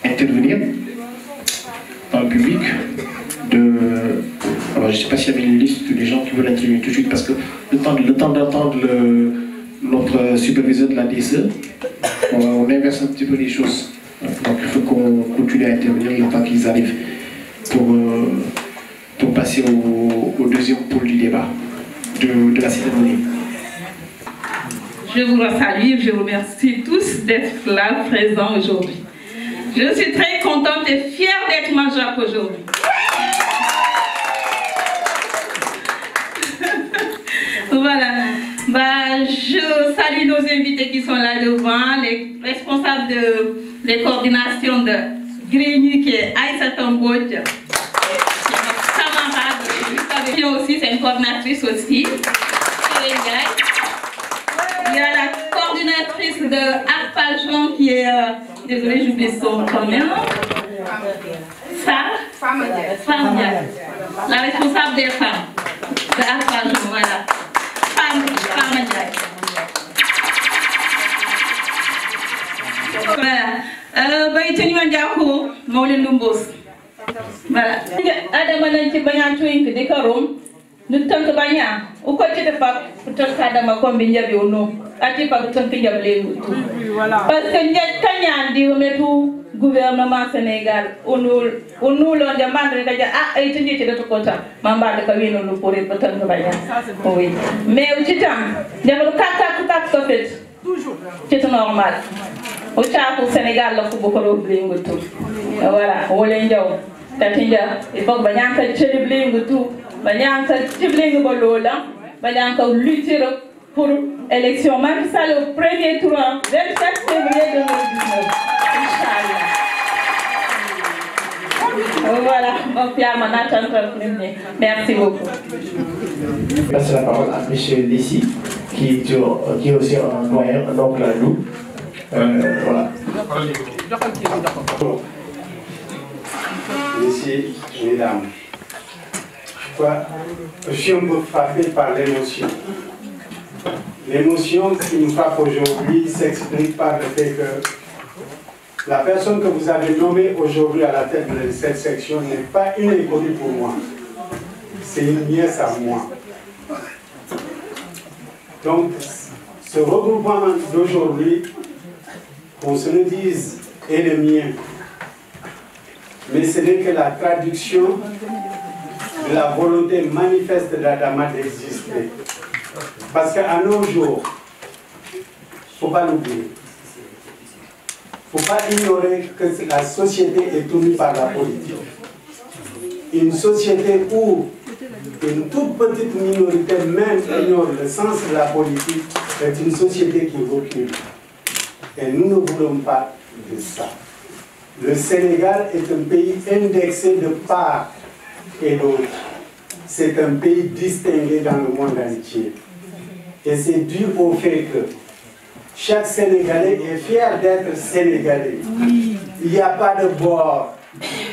Intervenir dans le public alors je ne sais pas s'il y avait une liste des gens qui veulent intervenir tout de suite parce que le temps d'entendre notre superviseur de la DSE, on inverse un petit peu les choses. Donc il faut qu'on continue à intervenir le temps qu'ils arrivent pour passer au deuxième pôle du débat de la cérémonie. Je vous salue, je vous remercie tous d'être là, présents aujourd'hui. Je suis très contente et fière d'être Manjak aujourd'hui. Voilà. Je salue nos invités qui sont là devant, les responsables des coordinations de Grigny qui est Aïssa Tambodj, camarade, vous savez aussi, c'est une coordinatrice aussi. Il y a la coordinatrice de Arpajon qui est, désolée j'oublie son nom, la responsable des femmes de Arpajon, voilà. Voilà. Baïteni Mandiako, Maulin Lumbos. Voilà. Adama Nanti Banyan Twink, Decarum, nous tank Banya, au côté de Pac, pour Adama Combia Biono, Atipa Tankia Blé. Parce que Kanyan dit au gouvernement Sénégal, on nous l'on demande à étudier de tout côté, Mamba de Kavino nous pourrait peut-être Banya. Oui. Mais au Titan, il y a le kata fait. C'est normal. Au Tchad, au Sénégal, il faut beaucoup d'oublier tout. Voilà, on est là. Tatinja, il faut que Banyanka Chilibling tout. Banyanka Chilibling Bolola, Banyanka lutter pour l'élection. Même ça, le premier tour, 27 février 2019. Inch'Allah. Voilà, mon Pierre Manatan, merci beaucoup. Je passe la parole à M. Lissi, qui est aussi un doyen, un oncle à nous. Voilà. Messieurs, mesdames, je suis un peu frappé par l'émotion. L'émotion qui nous frappe aujourd'hui s'explique par le fait que la personne que vous avez nommée aujourd'hui à la tête de cette section n'est pas une inconnue pour moi. C'est une nièce à moi. Donc, ce regroupement d'aujourd'hui, qu'on se le dise, est le mien. Mais ce n'est que la traduction de la volonté manifeste d'Adama d'exister. Parce qu'à nos jours, il ne faut pas l'oublier. Il ne faut pas ignorer que la société est tournée par la politique. Une société où une toute petite minorité même ignore le sens de la politique est une société qui recule. Et nous ne voulons pas de ça. Le Sénégal est un pays indexé de part et d'autre. C'est un pays distingué dans le monde entier. Et c'est dû au fait que chaque Sénégalais est fier d'être Sénégalais. Il n'y a pas de bord.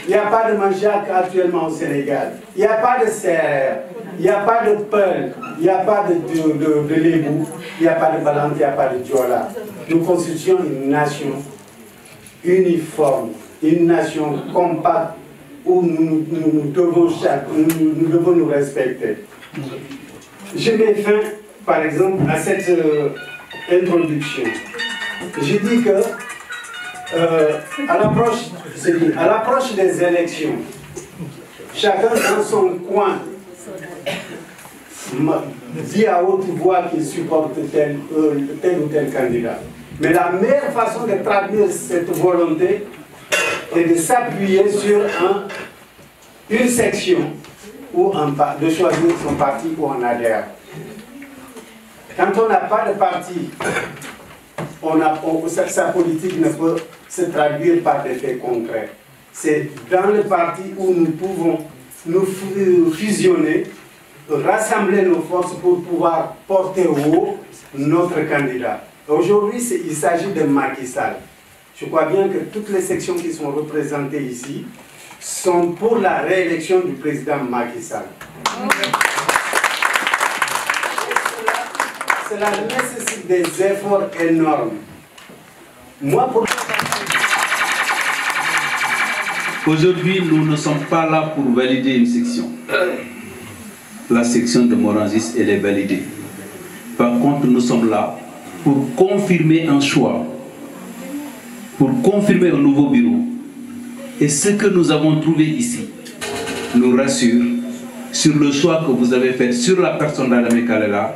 Il n'y a pas de Manjak actuellement au Sénégal. Il n'y a pas de serre. Il n'y a pas de Peul. Il n'y a pas de Lébou. Il n'y a pas de Balante. Il n'y a pas de Diola. Nous constituons une nation uniforme, une nation compacte où nous devons nous respecter. Je mets fin, par exemple, à cette introduction. Je dis que à l'approche des élections, chacun dans son coin dit à haute voix qu'il supporte tel ou tel candidat. Mais la meilleure façon de traduire cette volonté, et de s'appuyer sur une section ou de choisir son parti où on adhère. Quand on n'a pas de parti, sa politique ne peut se traduire par des faits concrets. C'est dans le parti où nous pouvons nous fusionner, rassembler nos forces pour pouvoir porter haut notre candidat. Aujourd'hui, il s'agit de Macky Sall. Je crois bien que toutes les sections qui sont représentées ici sont pour la réélection du président Macky Sall. Cela nécessite des efforts énormes. Aujourd'hui, nous ne sommes pas là pour valider une section. La section de Morangis, elle est validée. Par contre, nous sommes là pour confirmer un choix, pour confirmer un nouveau bureau. Et ce que nous avons trouvé ici nous rassure sur le choix que vous avez fait sur la personne d'Adama Kalela.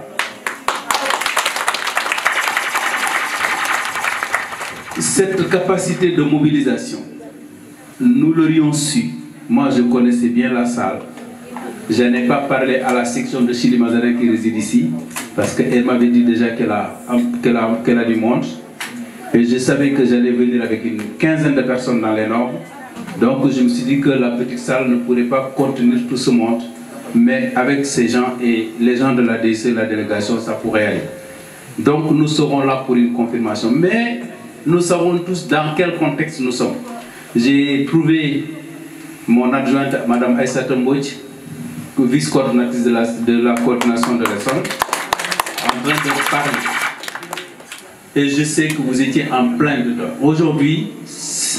Cette capacité de mobilisation, nous l'aurions su. Moi, je connaissais bien la salle. Je n'ai pas parlé à la section de Chili Mazarin qui réside ici, parce qu'elle m'avait dit déjà qu'elle a du monde. Et je savais que j'allais venir avec une quinzaine de personnes dans les normes. Donc je me suis dit que la petite salle ne pourrait pas contenir tout ce monde. Mais avec ces gens et les gens de la DSE, la délégation, ça pourrait aller. Donc nous serons là pour une confirmation. Mais nous savons tous dans quel contexte nous sommes. J'ai trouvé mon adjointe, Mme Aïssata Mbodj, vice-coordinatrice de la coordination de l'Essonne, en train de parler. Et je sais que vous étiez en plein dedans. Aujourd'hui,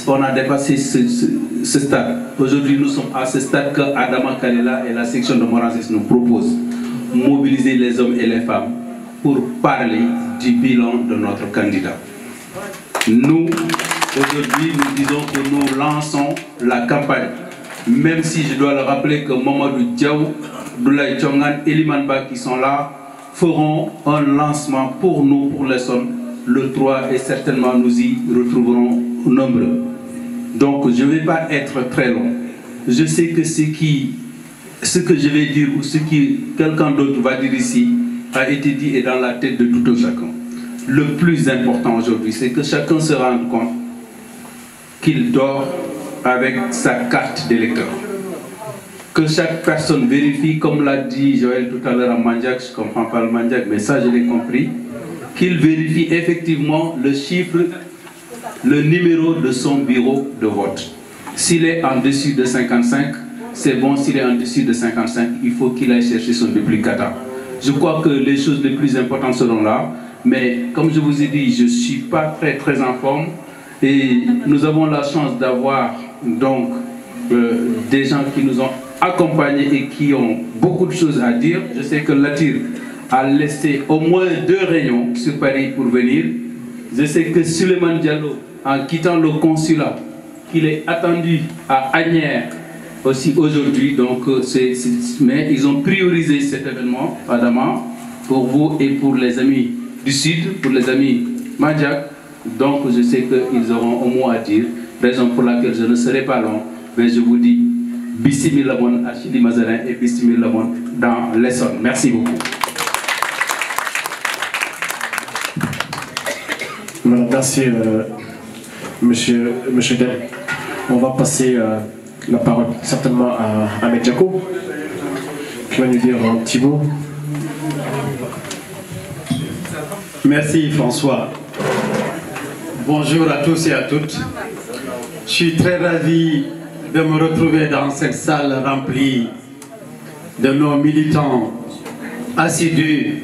on a dépassé ce stade. Aujourd'hui, nous sommes à ce stade que Adama Kalela et la section de Morangis nous proposent. Mobiliser les hommes et les femmes pour parler du bilan de notre candidat. Nous, aujourd'hui, nous disons que nous lançons la campagne. Même si je dois le rappeler que Mamadou Diaw, Doulaye Thiongan et Limanba qui sont là feront un lancement pour nous, pour les sommes, le 3 et certainement nous y retrouverons nombreux. Donc je ne vais pas être très long. Je sais que ce que je vais dire ou ce que quelqu'un d'autre va dire ici a été dit et dans la tête de tout un chacun. Le plus important aujourd'hui, c'est que chacun se rende compte qu'il dort avec sa carte d'électeur. Que chaque personne vérifie, comme l'a dit Joël tout à l'heure en Mandjak, je ne comprends pas le Mandjak, mais ça je l'ai compris, qu'il vérifie effectivement le chiffre, le numéro de son bureau de vote. S'il est en dessus de 55, c'est bon. S'il est en dessus de 55, il faut qu'il aille chercher son duplicata. Je crois que les choses les plus importantes seront là, mais comme je vous ai dit, je ne suis pas très en forme et nous avons la chance d'avoir donc des gens qui nous ont accompagnés et qui ont beaucoup de choses à dire. Je sais que Latir a laissé au moins 2 réunions sur Paris pour venir. Je sais que Suleiman Diallo, en quittant le consulat, qu'il est attendu à Agnières aussi aujourd'hui. Donc, mais ils ont priorisé cet événement, Adama, pour vous et pour les amis du Sud, pour les amis Mandjak. Donc, je sais qu'ils auront au mot à dire, raison pour laquelle je ne serai pas long, mais je vous dis Bissimi Lamon à Chili Mazarin et Bissimi Lamon dans l'Essonne. Merci beaucoup. Merci, monsieur Del. On va passer la parole certainement à Ahmed Diako, qui va nous dire un petit mot. Merci François. Bonjour à tous et à toutes. Je suis très ravi de me retrouver dans cette salle remplie de nos militants assidus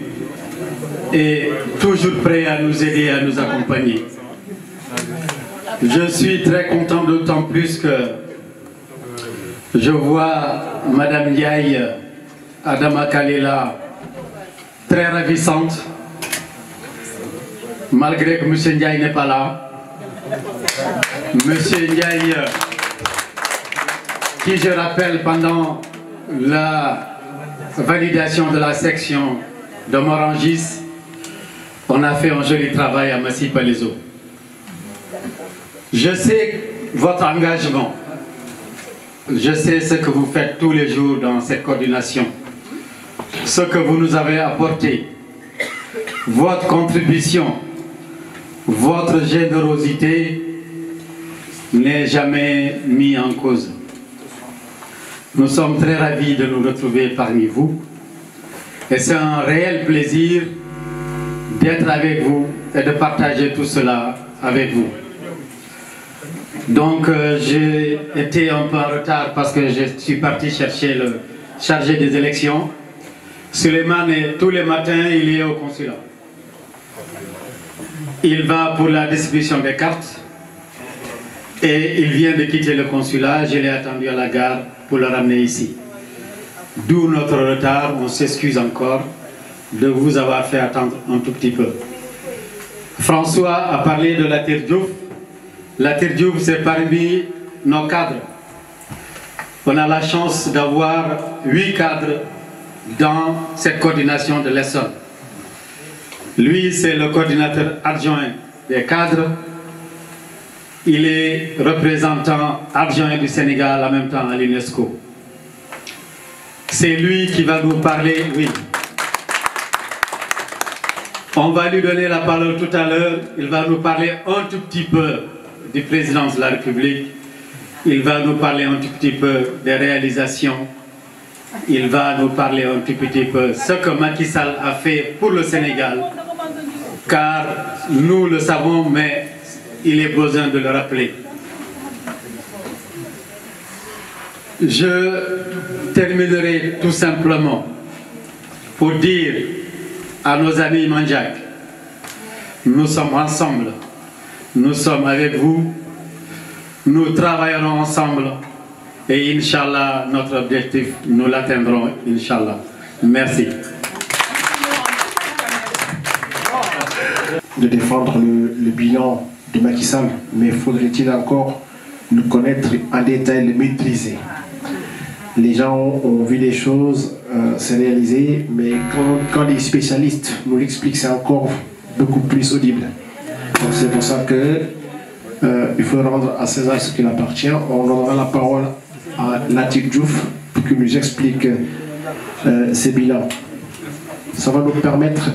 et toujours prêts à nous aider, à nous accompagner. Je suis très content d'autant plus que je vois Madame Ndiaye, Adama Kalela, très ravissante, malgré que M. Ndiaye n'est pas là. M. Ndiaye, qui je rappelle pendant la validation de la section de Morangis, on a fait un joli travail à Massy Palaiso. Je sais votre engagement. Je sais ce que vous faites tous les jours dans cette coordination. Ce que vous nous avez apporté. Votre contribution, votre générosité n'est jamais mise en cause. Nous sommes très ravis de nous retrouver parmi vous. Et c'est un réel plaisir d'être avec vous et de partager tout cela avec vous. Donc j'ai été un peu en retard parce que je suis parti chercher le chargé des élections. Suleiman, tous les matins, il est au consulat. Il va pour la distribution des cartes et il vient de quitter le consulat. Je l'ai attendu à la gare pour le ramener ici. D'où notre retard, on s'excuse encore de vous avoir fait attendre un tout petit peu. François a parlé de Latir Diouf. Latir Diouf, c'est parmi nos cadres. On a la chance d'avoir 8 cadres dans cette coordination de l'Essonne. Lui, c'est le coordinateur adjoint des cadres. Il est représentant adjoint du Sénégal en même temps à l'UNESCO. C'est lui qui va nous parler, oui. On va lui donner la parole tout à l'heure. Il va nous parler un tout petit peu du président de la République. Il va nous parler un tout petit peu des réalisations. Il va nous parler un tout petit peu de ce que Macky Sall a fait pour le Sénégal. Car nous le savons, mais il est besoin de le rappeler. Je terminerai tout simplement pour dire à nos amis Manjak, nous sommes ensemble, nous sommes avec vous, nous travaillerons ensemble et Inch'Allah, notre objectif, nous l'atteindrons, Inch'Allah. Merci. De défendre le bilan de Macky Sall, mais faudrait-il encore le connaître en détail, le maîtriser. Les gens ont vu les choses se réaliser, mais quand les spécialistes nous l'expliquent, c'est encore beaucoup plus audible. Donc c'est pour ça que il faut rendre à César ce qu'il appartient. On donnera la parole à Latir Diouf pour qu'il nous explique ces bilans. Ça va nous permettre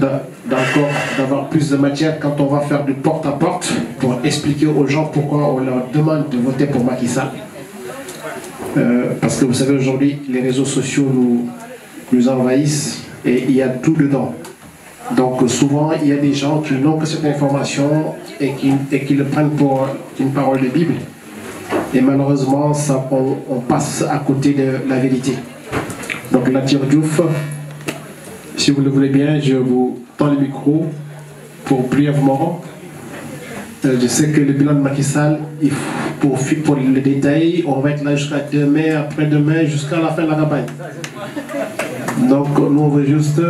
d'avoir plus de matière quand on va faire du porte-à-porte pour expliquer aux gens pourquoi on leur demande de voter pour Macky Sall. Parce que vous savez, aujourd'hui, les réseaux sociaux nous envahissent et il y a tout dedans. Donc souvent, il y a des gens qui n'ont que cette information et qui le prennent pour une parole de Bible. Et malheureusement, on passe à côté de la vérité. Donc Latir Diouf, si vous le voulez bien, je vous tends le micro pour brièvement. Je sais que le bilan de Macky Sall, pour le détail, on va être là jusqu'à demain, après-demain, jusqu'à la fin de la campagne. Donc nous, on veut juste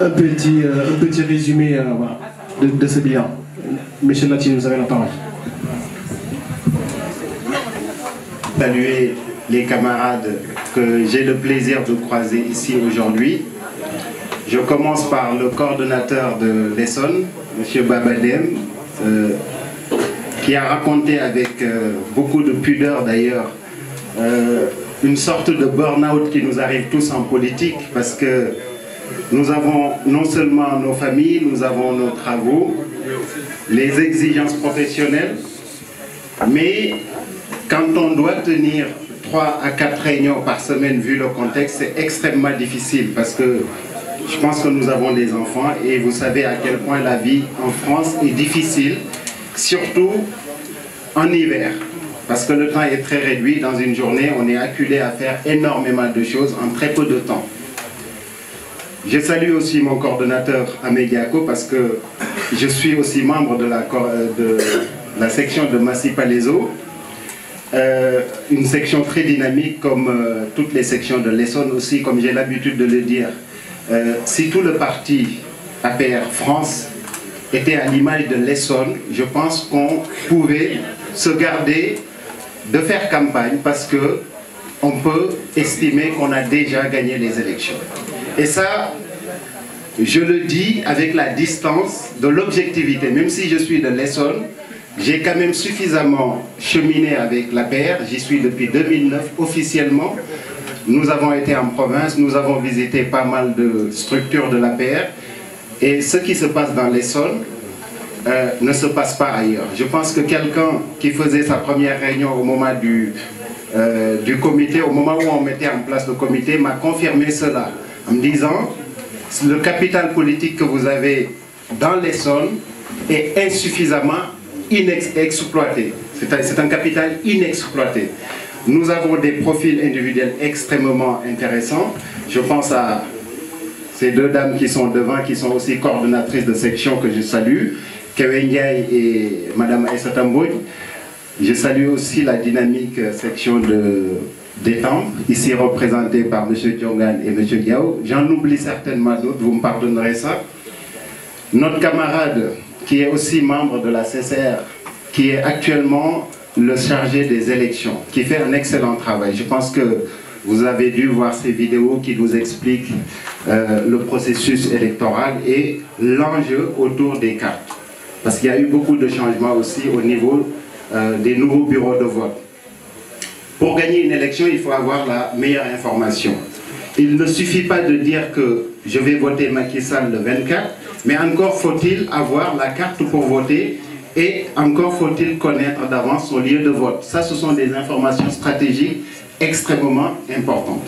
un petit résumé voilà, de ce bilan. Monsieur Latir, vous avez la parole. Saluer les camarades que j'ai le plaisir de croiser ici aujourd'hui. Je commence par le coordonnateur de l'Essonne, M. Babadem, qui a raconté avec beaucoup de pudeur d'ailleurs une sorte de burn-out qui nous arrive tous en politique parce que nous avons non seulement nos familles, nous avons nos travaux, les exigences professionnelles, mais quand on doit tenir 3 à 4 réunions par semaine vu le contexte, c'est extrêmement difficile parce que je pense que nous avons des enfants et vous savez à quel point la vie en France est difficile, surtout en hiver. Parce que le temps est très réduit. Dans une journée, on est acculé à faire énormément de choses en très peu de temps. Je salue aussi mon coordonnateur Amédiako parce que je suis aussi membre de la section de Massy-Palaiseau. Une section très dynamique comme toutes les sections de l'Essonne aussi, comme j'ai l'habitude de le dire. Si tout le parti APR France était à l'image de l'Essonne, je pense qu'on pouvait se garder de faire campagne parce qu'on peut estimer qu'on a déjà gagné les élections. Et ça, je le dis avec la distance de l'objectivité. Même si je suis de l'Essonne, j'ai quand même suffisamment cheminé avec l'APR. J'y suis depuis 2009 officiellement. Nous avons été en province, nous avons visité pas mal de structures de l'APR. Et ce qui se passe dans l'Essonne ne se passe pas ailleurs. Je pense que quelqu'un qui faisait sa première réunion au moment du comité, au moment où on mettait en place le comité, m'a confirmé cela en me disant le capital politique que vous avez dans l'Essonne est insuffisamment exploité. C'est un capital inexploité. Nous avons des profils individuels extrêmement intéressants. Je pense à ces deux dames qui sont devant, qui sont aussi coordonnatrices de section que je salue, Kewe Ndiaye et Madame Aïssata Mbodj. Je salue aussi la dynamique section d'Étang, ici représentée par M. Diongan et M. Diao. J'en oublie certainement d'autres, vous me pardonnerez ça. Notre camarade, qui est aussi membre de la CCR, qui est actuellement le chargé des élections, qui fait un excellent travail. Je pense que vous avez dû voir ces vidéos qui nous expliquent le processus électoral et l'enjeu autour des cartes. Parce qu'il y a eu beaucoup de changements aussi au niveau des nouveaux bureaux de vote. Pour gagner une élection, il faut avoir la meilleure information. Il ne suffit pas de dire que je vais voter Macky Sall le 24, mais encore faut-il avoir la carte pour voter et encore faut-il connaître d'avance son lieu de vote. Ça, ce sont des informations stratégiques extrêmement importantes.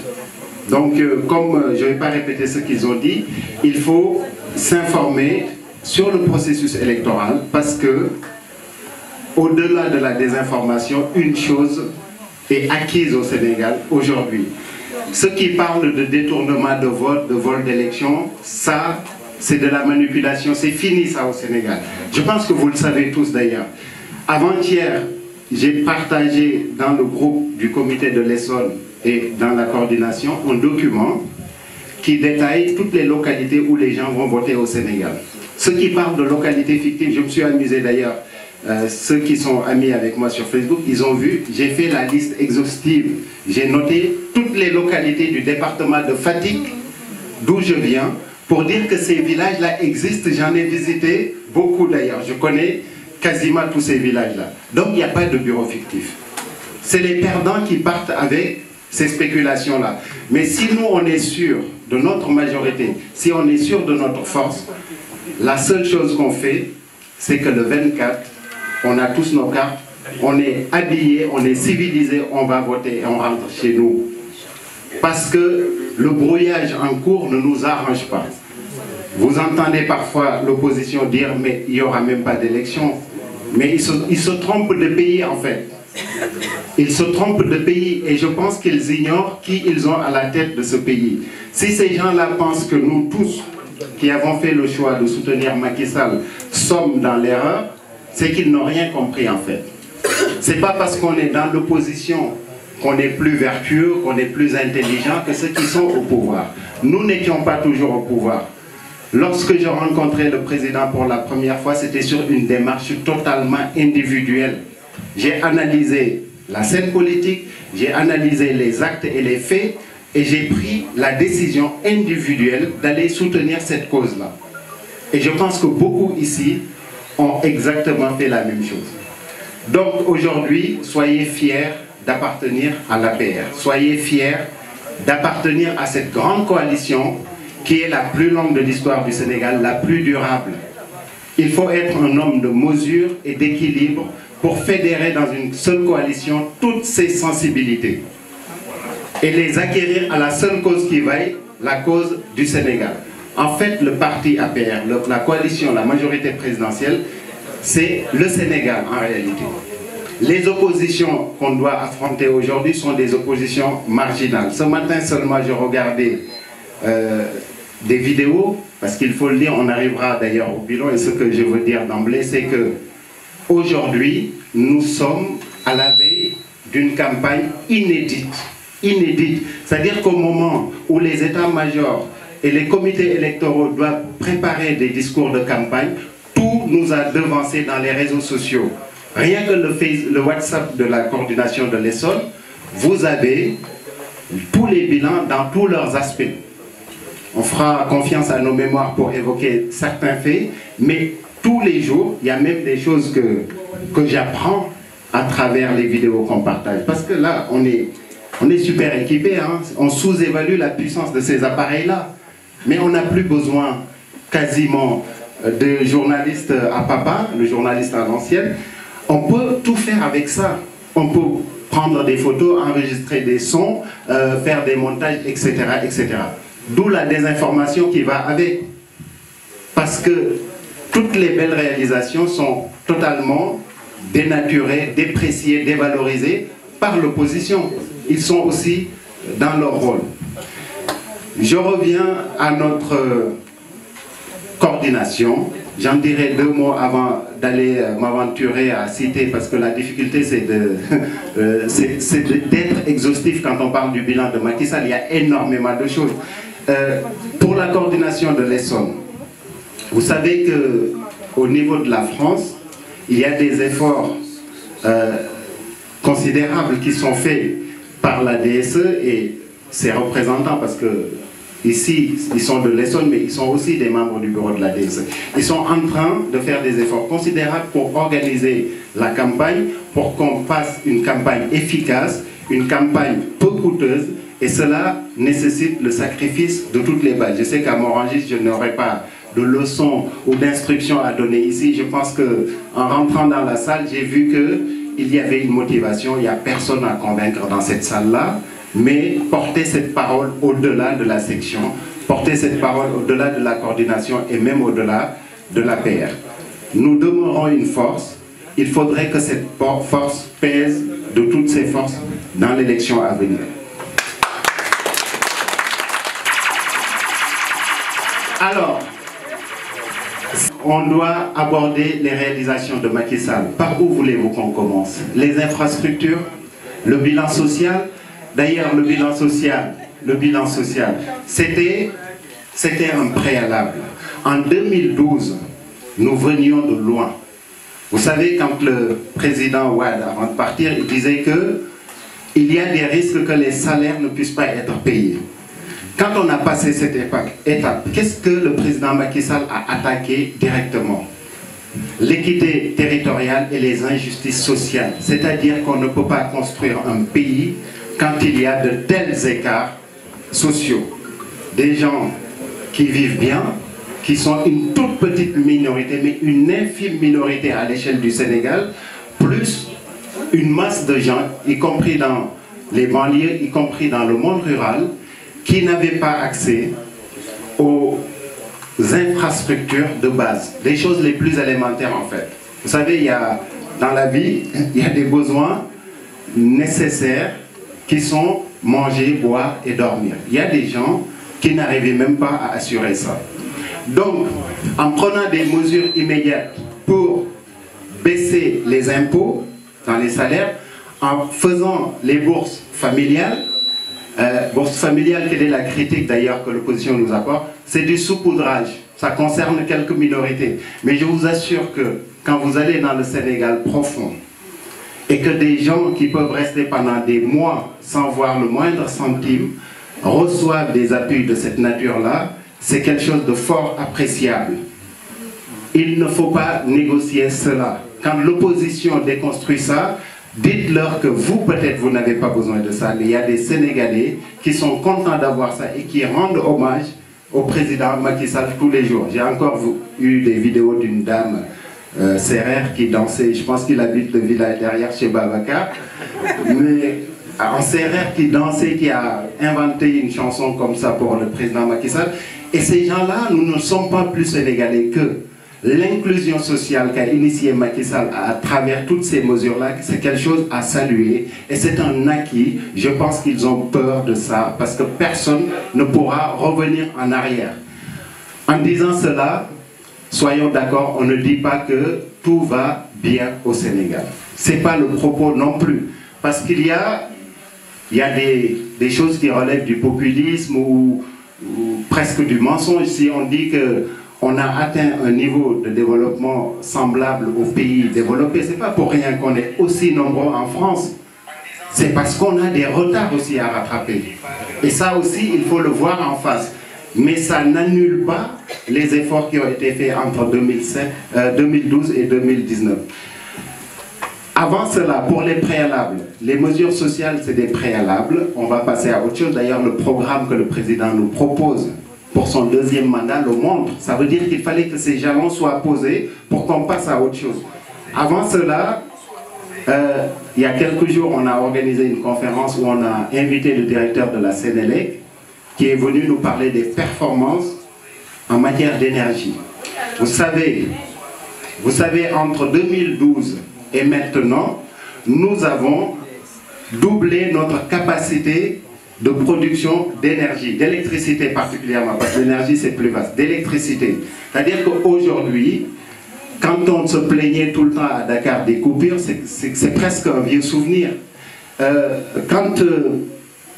Donc, comme je ne vais pas répéter ce qu'ils ont dit, il faut s'informer sur le processus électoral parce que, au-delà de la désinformation, une chose est acquise au Sénégal aujourd'hui. Ceux qui parlent de détournement de vote, de vol d'élection, ça, c'est de la manipulation. C'est fini ça au Sénégal. Je pense que vous le savez tous d'ailleurs. Avant-hier, j'ai partagé dans le groupe du comité de l'Essonne et dans la coordination un document qui détaille toutes les localités où les gens vont voter au Sénégal. Ceux qui parlent de localités fictives, je me suis amusé d'ailleurs, ceux qui sont amis avec moi sur Facebook, ils ont vu, j'ai fait la liste exhaustive. J'ai noté toutes les localités du département de Fatick, d'où je viens, pour dire que ces villages-là existent. J'en ai visité beaucoup d'ailleurs. Je connais quasiment tous ces villages-là. Donc il n'y a pas de bureau fictif. C'est les perdants qui partent avec ces spéculations-là. Mais si nous, on est sûr de notre majorité, si on est sûr de notre force, la seule chose qu'on fait, c'est que le 24, on a tous nos cartes, on est habillés, on est civilisés, on va voter et on rentre chez nous. Parce que le brouillage en cours ne nous arrange pas. Vous entendez parfois l'opposition dire « mais il n'y aura même pas d'élection ». Mais ils se trompent de pays en fait. Ils se trompent de pays et je pense qu'ils ignorent qui ils ont à la tête de ce pays. Si ces gens-là pensent que nous tous, qui avons fait le choix de soutenir Macky Sall, sommes dans l'erreur, c'est qu'ils n'ont rien compris en fait. C'est pas parce qu'on est dans l'opposition qu'on est plus vertueux, qu'on est plus intelligent que ceux qui sont au pouvoir. Nous n'étions pas toujours au pouvoir. Lorsque je rencontrais le président pour la première fois, c'était sur une démarche totalement individuelle. J'ai analysé la scène politique, j'ai analysé les actes et les faits, et j'ai pris la décision individuelle d'aller soutenir cette cause-là. Et je pense que beaucoup ici ont exactement fait la même chose. Donc aujourd'hui, soyez fiers d'appartenir à l'APR. Soyez fiers d'appartenir à cette grande coalition qui est la plus longue de l'histoire du Sénégal, la plus durable. Il faut être un homme de mesure et d'équilibre pour fédérer dans une seule coalition toutes ces sensibilités et les acquérir à la seule cause qui vaille, la cause du Sénégal. En fait, le parti APR, la coalition, la majorité présidentielle, c'est le Sénégal en réalité. Les oppositions qu'on doit affronter aujourd'hui sont des oppositions marginales. Ce matin seulement, je regardais des vidéos, parce qu'il faut le dire, on arrivera d'ailleurs au bilan, et ce que je veux dire d'emblée, c'est que aujourd'hui, nous sommes à la veille d'une campagne inédite. Inédite. C'est-à-dire qu'au moment où les états-majors et les comités électoraux doivent préparer des discours de campagne, tout nous a devancé dans les réseaux sociaux. Rien que le WhatsApp de la coordination de l'Essonne, vous avez tous les bilans dans tous leurs aspects. On fera confiance à nos mémoires pour évoquer certains faits, mais tous les jours, il y a même des choses que que j'apprends à travers les vidéos qu'on partage. Parce que là, on est super équipés, hein. On sous-évalue la puissance de ces appareils-là. Mais on n'a plus besoin quasiment de journalistes à papa, le journaliste à l'ancienne. On peut tout faire avec ça. On peut prendre des photos, enregistrer des sons, faire des montages, etc., etc. D'où la désinformation qui va avec. Parce que toutes les belles réalisations sont totalement dénaturées, dépréciées, dévalorisées par l'opposition. Ils sont aussi dans leur rôle. Je reviens à notre coordination. J'en dirai 2 mots avant d'aller m'aventurer à citer, parce que la difficulté c'est d'être exhaustif quand on parle du bilan de Macky Sall. Il y a énormément de choses. Pour la coordination de l'Essonne, vous savez qu'au niveau de la France, il y a des efforts considérables qui sont faits par la DSE et ses représentants, parce que ici, ils sont de l'Essonne, mais ils sont aussi des membres du bureau de la DSE. Ils sont en train de faire des efforts considérables pour organiser la campagne, pour qu'on fasse une campagne efficace, une campagne peu coûteuse, et cela nécessite le sacrifice de toutes les bases. Je sais qu'à Morangis, je n'aurai pas de leçons ou d'instructions à donner ici. Je pense qu'en rentrant dans la salle, j'ai vu qu'il y avait une motivation, il n'y a personne à convaincre dans cette salle-là. Mais porter cette parole au-delà de la section, porter cette parole au-delà de la coordination et même au-delà de la PR. Nous demeurons une force, il faudrait que cette force pèse de toutes ses forces dans l'élection à venir. Alors, on doit aborder les réalisations de Macky Sall. Par où voulez-vous qu'on commence? Les infrastructures, le bilan social. D'ailleurs, le bilan social, c'était un préalable. En 2012, nous venions de loin. Vous savez, quand le président Wade, avant de partir, il disait qu'il y a des risques que les salaires ne puissent pas être payés. Quand on a passé cette étape, qu'est-ce que le président Macky Sall a attaqué directement? L'équité territoriale et les injustices sociales. C'est-à-dire qu'on ne peut pas construire un pays quand il y a de tels écarts sociaux. Des gens qui vivent bien, qui sont une toute petite minorité, mais une infime minorité à l'échelle du Sénégal, plus une masse de gens, y compris dans les banlieues, y compris dans le monde rural, qui n'avaient pas accès aux infrastructures de base, les choses les plus élémentaires en fait. Vous savez, dans la vie, il y a des besoins nécessaires qui sont manger, boire et dormir. Il y a des gens qui n'arrivaient même pas à assurer ça. Donc, en prenant des mesures immédiates pour baisser les impôts dans les salaires, en faisant les bourses familiales quelle est la critique d'ailleurs que l'opposition nous apporte? C'est du saupoudrage, ça concerne quelques minorités. Mais je vous assure que quand vous allez dans le Sénégal profond, et que des gens qui peuvent rester pendant des mois sans voir le moindre centime reçoivent des appuis de cette nature-là, c'est quelque chose de fort appréciable. Il ne faut pas négocier cela. Quand l'opposition déconstruit ça, dites-leur que vous, peut-être, vous n'avez pas besoin de ça, mais il y a des Sénégalais qui sont contents d'avoir ça et qui rendent hommage au président Macky Sall tous les jours. J'ai encore eu des vidéos d'une dame Serrère qui dansait, je pense qu'il habite le village derrière chez Babacar, mais en Serrère qui dansait, qui a inventé une chanson comme ça pour le président Macky Sall. Et ces gens-là, nous ne sommes pas plus sénégalais que l'inclusion sociale qu'a initié Macky Sall à travers toutes ces mesures-là. C'est quelque chose à saluer et c'est un acquis. Je pense qu'ils ont peur de ça parce que personne ne pourra revenir en arrière. En disant cela, soyons d'accord, on ne dit pas que tout va bien au Sénégal. Ce n'est pas le propos non plus. Parce qu'il y a des choses qui relèvent du populisme ou presque du mensonge. Si on dit qu'on a atteint un niveau de développement semblable aux pays développés, ce n'est pas pour rien qu'on est aussi nombreux en France. C'est parce qu'on a des retards aussi à rattraper. Et ça aussi, il faut le voir en face. Mais ça n'annule pas les efforts qui ont été faits entre 2012 et 2019. Avant cela, pour les préalables, les mesures sociales, c'est des préalables. On va passer à autre chose. D'ailleurs, le programme que le président nous propose pour son deuxième mandat le montre. Ça veut dire qu'il fallait que ces jalons soient posés pour qu'on passe à autre chose. Avant cela, il y a quelques jours, on a organisé une conférence où on a invité le directeur de la Sénélec qui est venu nous parler des performances en matière d'énergie. Vous savez, entre 2012 et maintenant, nous avons doublé notre capacité de production d'énergie, d'électricité particulièrement, parce que l'énergie c'est plus vaste, d'électricité. C'est-à-dire qu'aujourd'hui, quand on se plaignait tout le temps à Dakar des coupures, c'est presque un vieux souvenir. Quand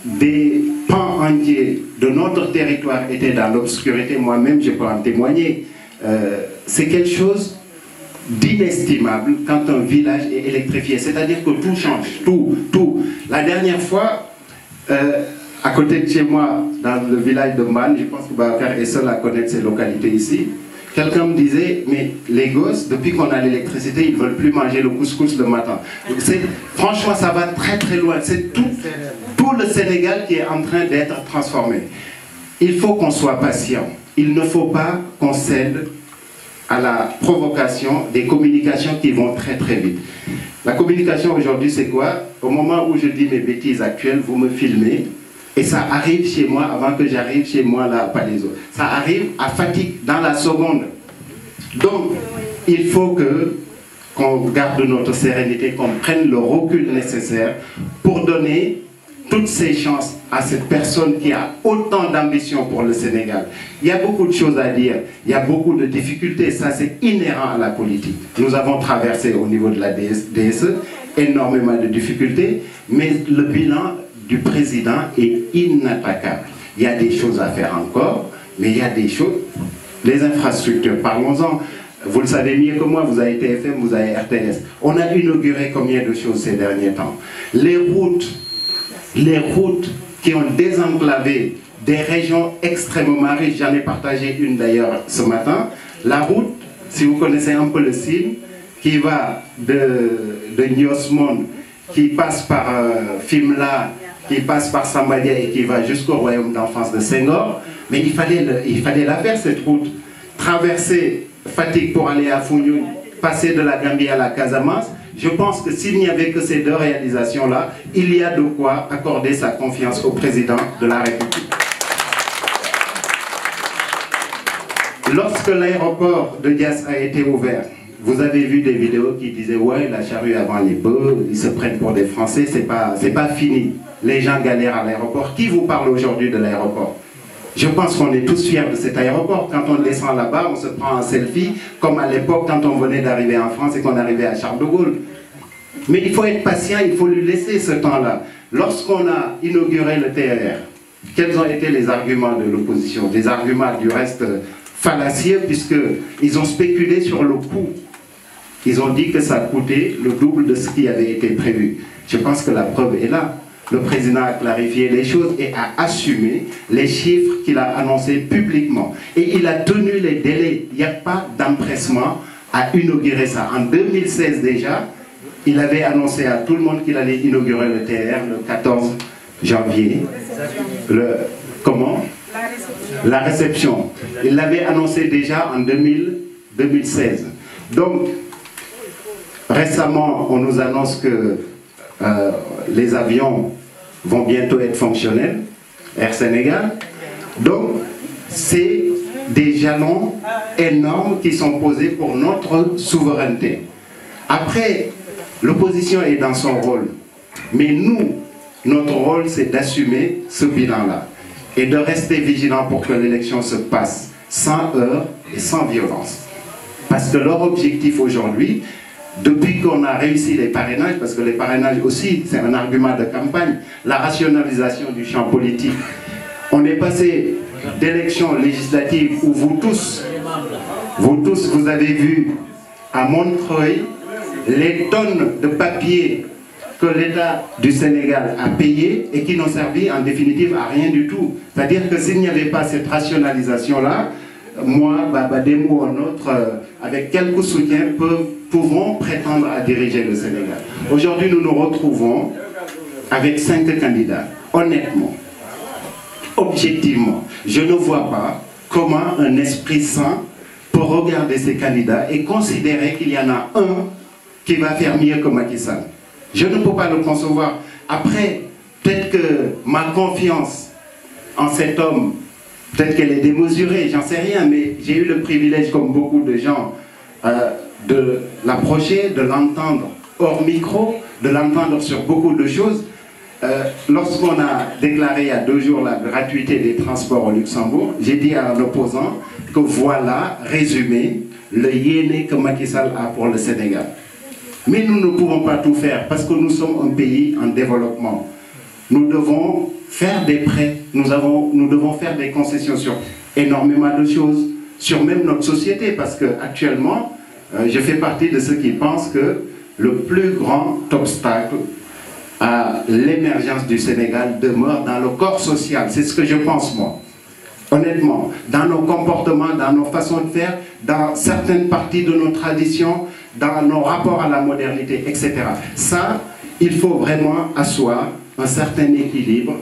des pans entiers de notre territoire étaient dans l'obscurité, moi-même je peux en témoigner, c'est quelque chose d'inestimable quand un village est électrifié. C'est-à-dire que tout change, tout. La dernière fois, à côté de chez moi, dans le village de Man, je pense que Babacar est seul à connaître ces localités ici, quelqu'un me disait, mais les gosses, depuis qu'on a l'électricité, ils ne veulent plus manger le couscous le matin. Donc franchement, ça va très très loin. C'est tout le Sénégal qui est en train d'être transformé. Il faut qu'on soit patient. Il ne faut pas qu'on cède à la provocation des communications qui vont très très vite. La communication aujourd'hui, c'est quoi? Au moment où je dis mes bêtises actuelles, vous me filmez, et ça arrive chez moi avant que j'arrive chez moi là à Palaiso. Ça arrive à Fatick dans la seconde. Donc, il faut qu'on garde notre sérénité, qu'on prenne le recul nécessaire pour donner toutes ces chances à cette personne qui a autant d'ambition pour le Sénégal. Il y a beaucoup de choses à dire, il y a beaucoup de difficultés, ça c'est inhérent à la politique. Nous avons traversé au niveau de la DSE énormément de difficultés, mais le bilan du président est inattaquable. Il y a des choses à faire encore, mais il y a des choses, les infrastructures, parlons-en. Vous le savez mieux que moi, vous avez TFM, vous avez RTS. On a inauguré combien de choses ces derniers temps? Les routes qui ont désenclavé des régions extrêmement riches. J'en ai partagé une d'ailleurs ce matin. La route, si vous connaissez un peu le Sine, qui va de Niosmone, qui passe par Fimela, qui passe par Sambadia et qui va jusqu'au royaume d'enfance de Senghor. Mais il fallait la faire cette route. Traverser Fatick pour aller à Founioune, passer de la Gambie à la Casamance. Je pense que s'il n'y avait que ces deux réalisations-là, il y a de quoi accorder sa confiance au président de la République. Lorsque l'aéroport de Diass a été ouvert, vous avez vu des vidéos qui disaient « ouais, la charrue avant les bœufs, ils se prennent pour des Français, c'est pas fini. Les gens galèrent à l'aéroport. » Qui vous parle aujourd'hui de l'aéroport? Je pense qu'on est tous fiers de cet aéroport. Quand on descend là-bas, on se prend un selfie, comme à l'époque quand on venait d'arriver en France et qu'on arrivait à Charles de Gaulle. Mais il faut être patient, il faut lui laisser ce temps-là. Lorsqu'on a inauguré le TER, quels ont été les arguments de l'opposition? Des arguments du reste fallacieux, puisqu'ils ont spéculé sur le coût. Ils ont dit que ça coûtait le double de ce qui avait été prévu. Je pense que la preuve est là. Le président a clarifié les choses et a assumé les chiffres qu'il a annoncés publiquement. Et il a tenu les délais. Il n'y a pas d'empressement à inaugurer ça. En 2016 déjà, il avait annoncé à tout le monde qu'il allait inaugurer le TER le 14 janvier. La réception. Il l'avait annoncé déjà en 2016. Donc, récemment, on nous annonce que les avions vont bientôt être fonctionnels, Air Sénégal. Donc, c'est des jalons énormes qui sont posés pour notre souveraineté. Après, l'opposition est dans son rôle. Mais nous, notre rôle, c'est d'assumer ce bilan-là et de rester vigilant pour que l'élection se passe sans heurts et sans violence. Parce que leur objectif aujourd'hui, depuis qu'on a réussi les parrainages, parce que les parrainages aussi, c'est un argument de campagne, la rationalisation du champ politique. On est passé d'élections législatives où vous tous, vous avez vu à Montreuil les tonnes de papier que l'État du Sénégal a payé et qui n'ont servi en définitive à rien du tout. C'est-à-dire que s'il n'y avait pas cette rationalisation-là, moi, Babademo ou un autre, avec quelques soutiens, peuvent pouvons prétendre à diriger le Sénégal. Aujourd'hui, nous nous retrouvons avec 5 candidats. Honnêtement, objectivement, je ne vois pas comment un esprit sain peut regarder ces candidats et considérer qu'il y en a un qui va faire mieux que Macky Sall. Je ne peux pas le concevoir. Après, peut-être que ma confiance en cet homme, peut-être qu'elle est démesurée, j'en sais rien, mais j'ai eu le privilège, comme beaucoup de gens, de l'approcher, de l'entendre hors micro, de l'entendre sur beaucoup de choses. Lorsqu'on a déclaré il y a 2 jours la gratuité des transports au Luxembourg, j'ai dit à un opposant que voilà, résumé, le yéné que Macky Sall a pour le Sénégal. Mais nous ne pouvons pas tout faire parce que nous sommes un pays en développement. Nous devons faire des prêts, nous devons faire des concessions sur énormément de choses, sur même notre société, parce qu'actuellement, je fais partie de ceux qui pensent que le plus grand obstacle à l'émergence du Sénégal demeure dans le corps social. C'est ce que je pense, moi. Honnêtement, dans nos comportements, dans nos façons de faire, dans certaines parties de nos traditions, dans nos rapports à la modernité, etc. Ça, il faut vraiment asseoir un certain équilibre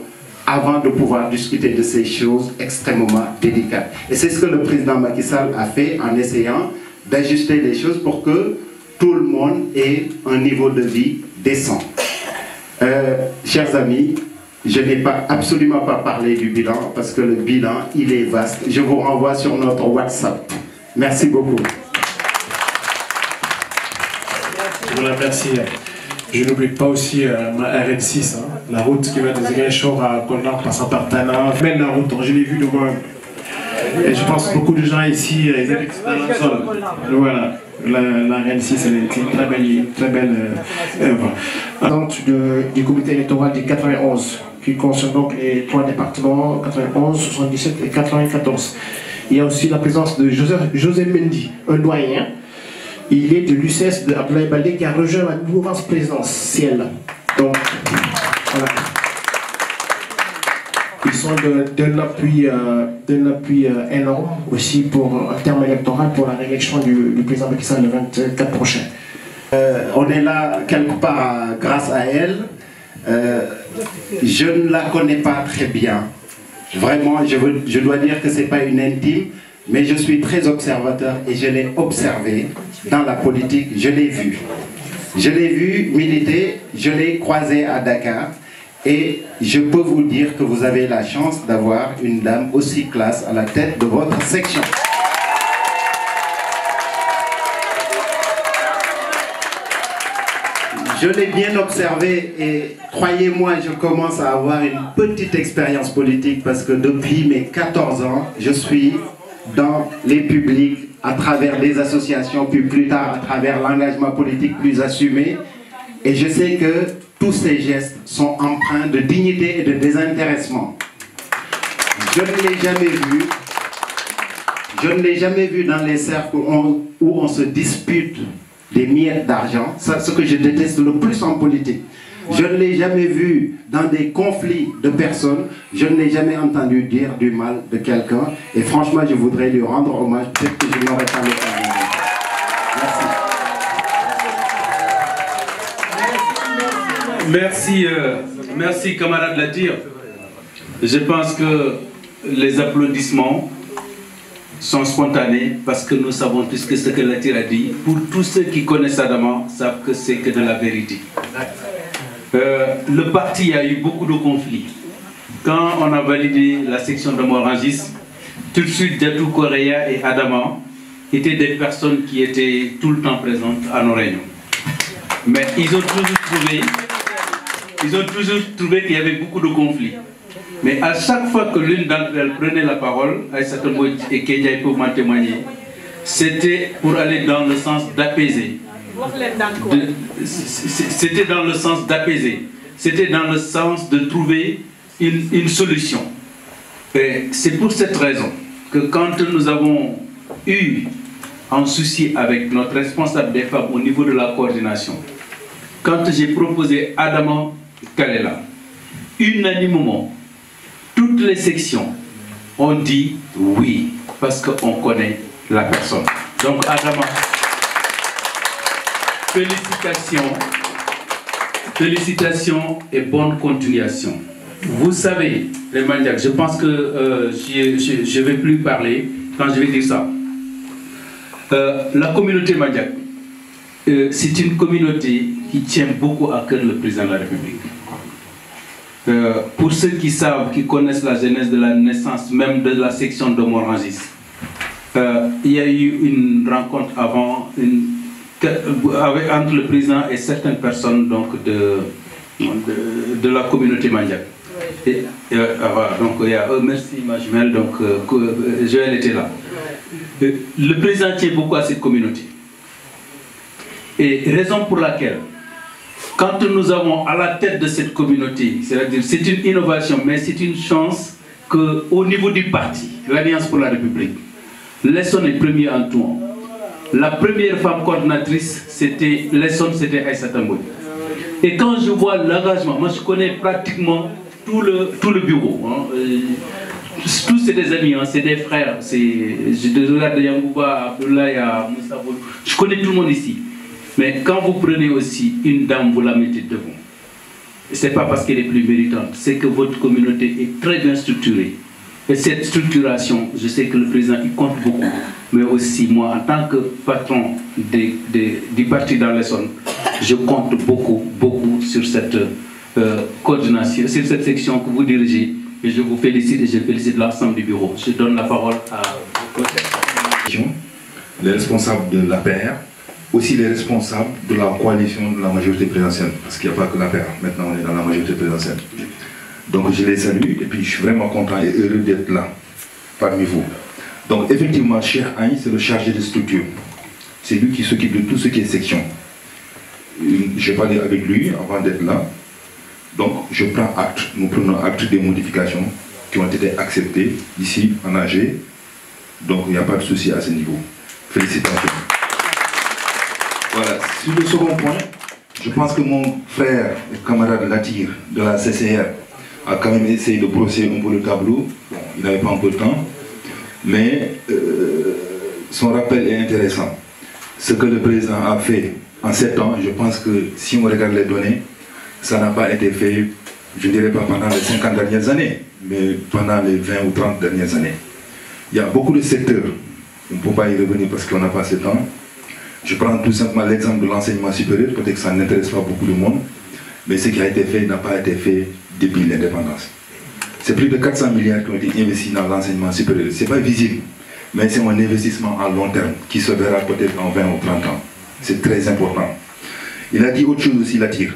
avant de pouvoir discuter de ces choses extrêmement délicates. Et c'est ce que le président Macky Sall a fait en essayant d'ajuster les choses pour que tout le monde ait un niveau de vie décent. Chers amis, je n'ai absolument pas parlé du bilan parce que le bilan, il est vaste. Je vous renvoie sur notre WhatsApp. Merci beaucoup. Je vous remercie. Je n'oublie pas aussi ma RN6, hein, la route qui va de Ziguinchor à Konar, passant par Tana. Même la route, je l'ai vue de moi. Et je pense que beaucoup de gens ici, ils étaient dans la zone. Voilà, la RN6, c'est une très belle œuvre. Du comité électoral du 91, qui concerne donc les 3 départements, 91, 77 et 94. Il y a aussi la présence de José Mendy, un doyen. Il est de l'UCS de Abdoulaye Baldé qui a rejoint la mouvance présidentielle. Donc, voilà. Ils sont d'un appui énorme aussi pour un terme électoral pour la réélection du président Macky Sall le 24 prochain. On est là quelque part grâce à elle. Je ne la connais pas très bien. Vraiment, je dois dire que ce n'est pas une intime, mais je suis très observateur et je l'ai observé dans la politique, je l'ai vu. Je l'ai vu militer, je l'ai croisé à Dakar et je peux vous dire que vous avez la chance d'avoir une dame aussi classe à la tête de votre section. Je l'ai bien observé et croyez-moi, je commence à avoir une petite expérience politique parce que depuis mes 14 ans, je suis dans les publics à travers des associations, puis plus tard à travers l'engagement politique plus assumé. Et je sais que tous ces gestes sont empreints de dignité et de désintéressement. Je ne l'ai jamais vu. Je ne l'ai jamais vu dans les cercles où on se dispute des miettes d'argent. C'est ce que je déteste le plus en politique. Je ne l'ai jamais vu dans des conflits de personnes. Je ne l'ai jamais entendu dire du mal de quelqu'un. Et franchement, je voudrais lui rendre hommage. Peut-être que je n'aurais pas l'occasion. Merci. Merci, camarade Latir. Je pense que les applaudissements sont spontanés parce que nous savons tous ce que Latir a dit. Pour tous ceux qui connaissent Adama, savent que c'est que de la vérité. Le parti a eu beaucoup de conflits. Quand on a validé la section de Morangis, tout de suite Djatou Correa et Adama étaient des personnes qui étaient tout le temps présentes à nos réunions. Mais ils ont toujours trouvé qu'il y avait beaucoup de conflits. Mais à chaque fois que l'une d'entre elles prenait la parole, Aïssata Mbodj et Kédiaye peuvent m'en témoigner, c'était pour aller dans le sens d'apaiser. C'était dans le sens d'apaiser. C'était dans le sens de trouver une solution. Et c'est pour cette raison que quand nous avons eu un souci avec notre responsable des femmes au niveau de la coordination, quand j'ai proposé Adama Kalela, unanimement, toutes les sections ont dit oui, parce qu'on connaît la personne. Donc Adama, félicitations et bonne continuation. Vous savez, les Mandiaques, je pense que je ne vais plus parler quand je vais dire ça. La communauté Mandiaque, c'est une communauté qui tient beaucoup à cœur le président de la République. Pour ceux qui savent, qui connaissent la genèse de la naissance même de la section de Morangis, il y a eu une rencontre avant entre le président et certaines personnes donc, de la communauté Mandiaque. Voilà, donc, merci ma jumelle, donc Joël était là. Le président tient beaucoup à cette communauté. Et raison pour laquelle, quand nous avons à la tête de cette communauté, c'est-à-dire c'est une innovation, mais c'est une chance qu'au niveau du parti, l'Alliance pour la République, l'Essonne est premier en tout. La première femme coordinatrice, c'était l'Essonne, c'était Aïssata Mbodj. Et quand je vois l'engagement, moi je connais pratiquement tout le bureau. Hein, tous c'est des amis, hein, c'est des frères. Je regarde Yangouba, Abdoulaye, Moussa Bol. Je connais tout le monde ici. Mais quand vous prenez aussi une dame, vous la mettez devant. Ce n'est pas parce qu'elle est plus méritante, c'est que votre communauté est très bien structurée. Et cette structuration, je sais que le président y compte beaucoup. Mais aussi moi, en tant que patron du parti dans l'Essonne, je compte beaucoup sur cette coordination, sur cette section que vous dirigez. Et je vous félicite et je félicite l'ensemble du bureau. Je donne la parole à vos collègues. Les responsables de l'APR, aussi les responsables de la coalition de la majorité présidentielle, parce qu'il n'y a pas que l'APR, maintenant on est dans la majorité présidentielle. Donc je les salue et puis je suis vraiment content et heureux d'être là, parmi vous. Donc effectivement, Cheikh Aïn, c'est le chargé de structure. C'est lui qui s'occupe de tout ce qui est section. J'ai parlé avec lui avant d'être là. Donc je prends acte, nous prenons acte des modifications qui ont été acceptées ici en AG. Donc il n'y a pas de souci à ce niveau. Félicitations. Voilà, sur le second point, je pense que mon frère et camarade Latir de la CCR a quand même essayé de brosser un peu le tableau. Bon, il n'avait pas un peu de temps, mais son rappel est intéressant. Ce que le président a fait en 7 ans, je pense que si on regarde les données, ça n'a pas été fait, je ne dirais pas pendant les 50 dernières années, mais pendant les 20 ou 30 dernières années. Il y a beaucoup de secteurs, on ne peut pas y revenir parce qu'on n'a pas assez de temps. Je prends tout simplement l'exemple de l'enseignement supérieur, peut-être que ça n'intéresse pas beaucoup de monde, mais ce qui a été fait n'a pas été fait depuis l'indépendance. C'est plus de 400 milliards qui ont été investis dans l'enseignement supérieur. Ce n'est pas visible, mais c'est un investissement à long terme qui se verra peut-être en 20 ou 30 ans. C'est très important. Il a dit autre chose aussi, il attire.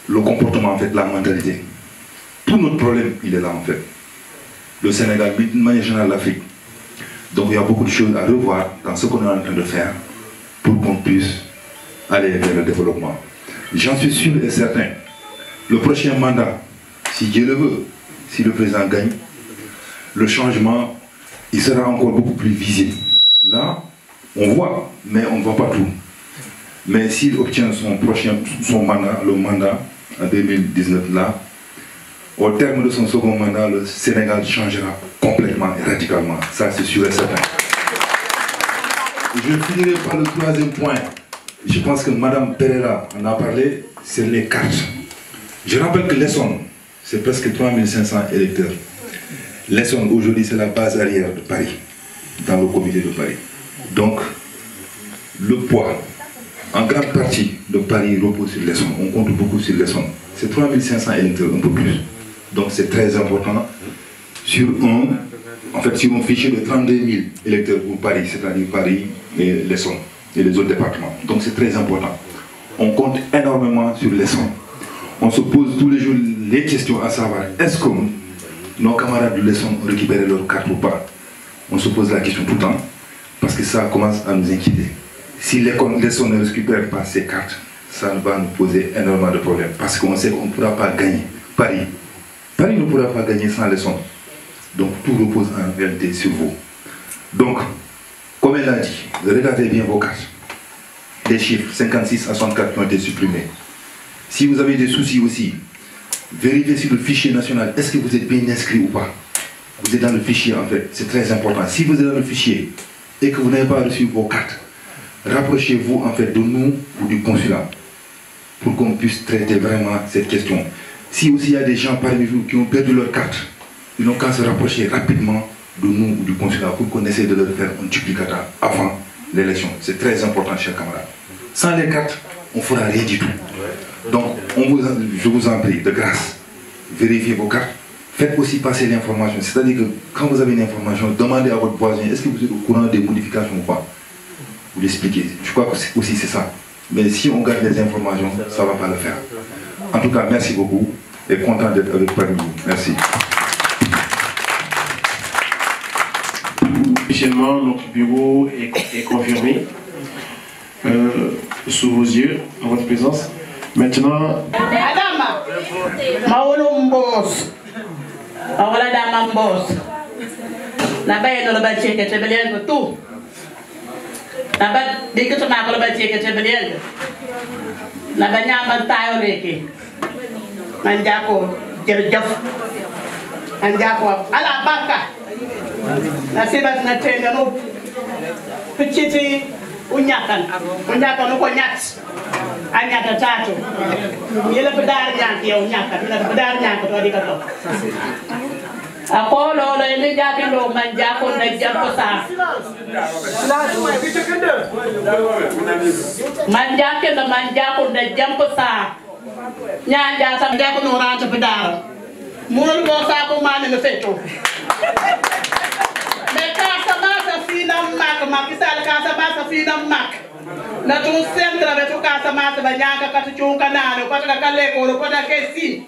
Le comportement, en fait, la mentalité. Tout notre problème, il est là, en fait. Le Sénégal, d'une manière générale, l'Afrique. Donc il y a beaucoup de choses à revoir dans ce qu'on est en train de faire pour qu'on puisse aller vers le développement. J'en suis sûr et certain. Le prochain mandat, si Dieu le veut, si le président gagne, le changement, il sera encore beaucoup plus visible. Là, on voit, mais on ne voit pas tout. Mais s'il obtient son mandat, le mandat en 2019 là, au terme de son second mandat, le Sénégal changera complètement et radicalement. Ça, c'est sûr et certain. Je finirai par le troisième point. Je pense que Mme Pereira en a parlé, c'est les cartes. Je rappelle que l'Essonne, c'est presque 3500 électeurs. L'Essonne, aujourd'hui, c'est la base arrière de Paris, dans le comité de Paris. Donc, le poids, en grande partie de Paris repose sur l'Essonne. On compte beaucoup sur l'Essonne. C'est 3500 électeurs, un peu plus. Donc, c'est très important. Sur un fichier de 32 000 électeurs pour Paris, c'est-à-dire Paris et l'Essonne et les autres départements. Donc, c'est très important. On compte énormément sur l'Essonne. On se pose tous les jours les questions à savoir, est-ce que nos camarades de l'Essonne ont récupéré leur carte ou pas? On se pose la question tout le temps, parce que ça commence à nous inquiéter. Si l'Essonne ne récupère pas ses cartes, ça va nous poser énormément de problèmes, parce qu'on sait qu'on ne pourra pas gagner Paris. Paris ne pourra pas gagner sans l'Essonne. Donc tout repose en réalité sur vous. Donc, comme elle l'a dit, regardez bien vos cartes. Les chiffres, 56 à 64 qui ont été supprimés. Si vous avez des soucis aussi, vérifiez sur le fichier national, est-ce que vous êtes bien inscrit ou pas? Vous êtes dans le fichier en fait, c'est très important. Si vous êtes dans le fichier et que vous n'avez pas reçu vos cartes, rapprochez-vous en fait de nous ou du consulat pour qu'on puisse traiter vraiment cette question. Si aussi il y a des gens parmi vous qui ont perdu leur carte, ils n'ont qu'à se rapprocher rapidement de nous ou du consulat pour qu'on essaie de leur faire un duplicata avant l'élection. C'est très important, chers camarades. Sans les cartes, on ne fera rien du tout. Donc, je vous en prie, de grâce, vérifiez vos cartes. Faites aussi passer l'information. C'est-à-dire que quand vous avez une information, demandez à votre voisin, est-ce que vous êtes au courant des modifications ou pas? Vous l'expliquez. Je crois que aussi c'est ça. Mais si on garde les informations, ça ne va pas le faire. En tout cas, merci beaucoup et content d'être avec vous. Merci. Officiellement, notre bureau est confirmé sous vos yeux, en votre présence. Maintenant... Adama, Maolo Mbos, Aola Dama Mbos, Nabaye no Laba Cheke Tebeliel tout. Nabat dikit sama ko Laba Cheke Tebeliel. Nabanya Mantayo Leke. Manjako Jerjaf. Manjako ala barka. Nasibat na tenda no. Pichiti unyakan ko nyat. Anyata tatu. Yela pedar yang kiau nyaka, bila pedar yang ketua di kato. Aku lo ini jadi lo manja pun dah jam besar. Manja pun dah jam besar. Nyanja sampai aku nurang sepedar. Mul bosa aku mana nefetu. Mereka sama safina mak, makisal kasa sama safina mak. Na tu centre avec tout casa massa banyanka katu chunka nano pata kakale ko pata kesi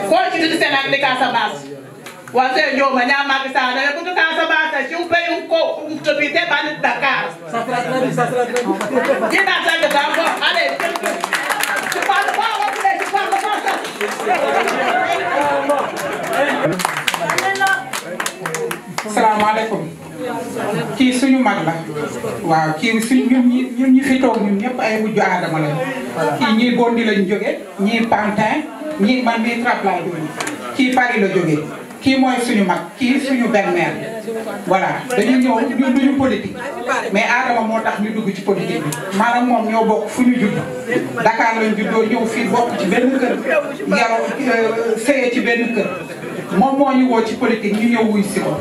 ko chitu sena de casa massa wase yo manyama kisana na kutu casa massa chumpe unko mtopite bani Dakar kina tanga tango ale chupana pa wale chupana Assalamu alaikum. Kii suñu mag la waaw kii suñu ñun ñi fi toog ñun ñëpp ay wujju aadama lañ kii ñii Bondi lañ jóge ñii Pantin ñii man mii Trappe laa jóge kii Paris la jóge kii mooy suñu mag kii suñu belle-mère voilà dañu ñëw ñun duñu politique mais aadama moo tax ñu dugg ci politique bi maanaam moom ñoo bokk fu ñu judd Dakar lañ juddoo ñëw fii bokk ci benn kër yaroo sëye ci benn kër moom moo ñu woo ci politique ñu ñëw wuy si ko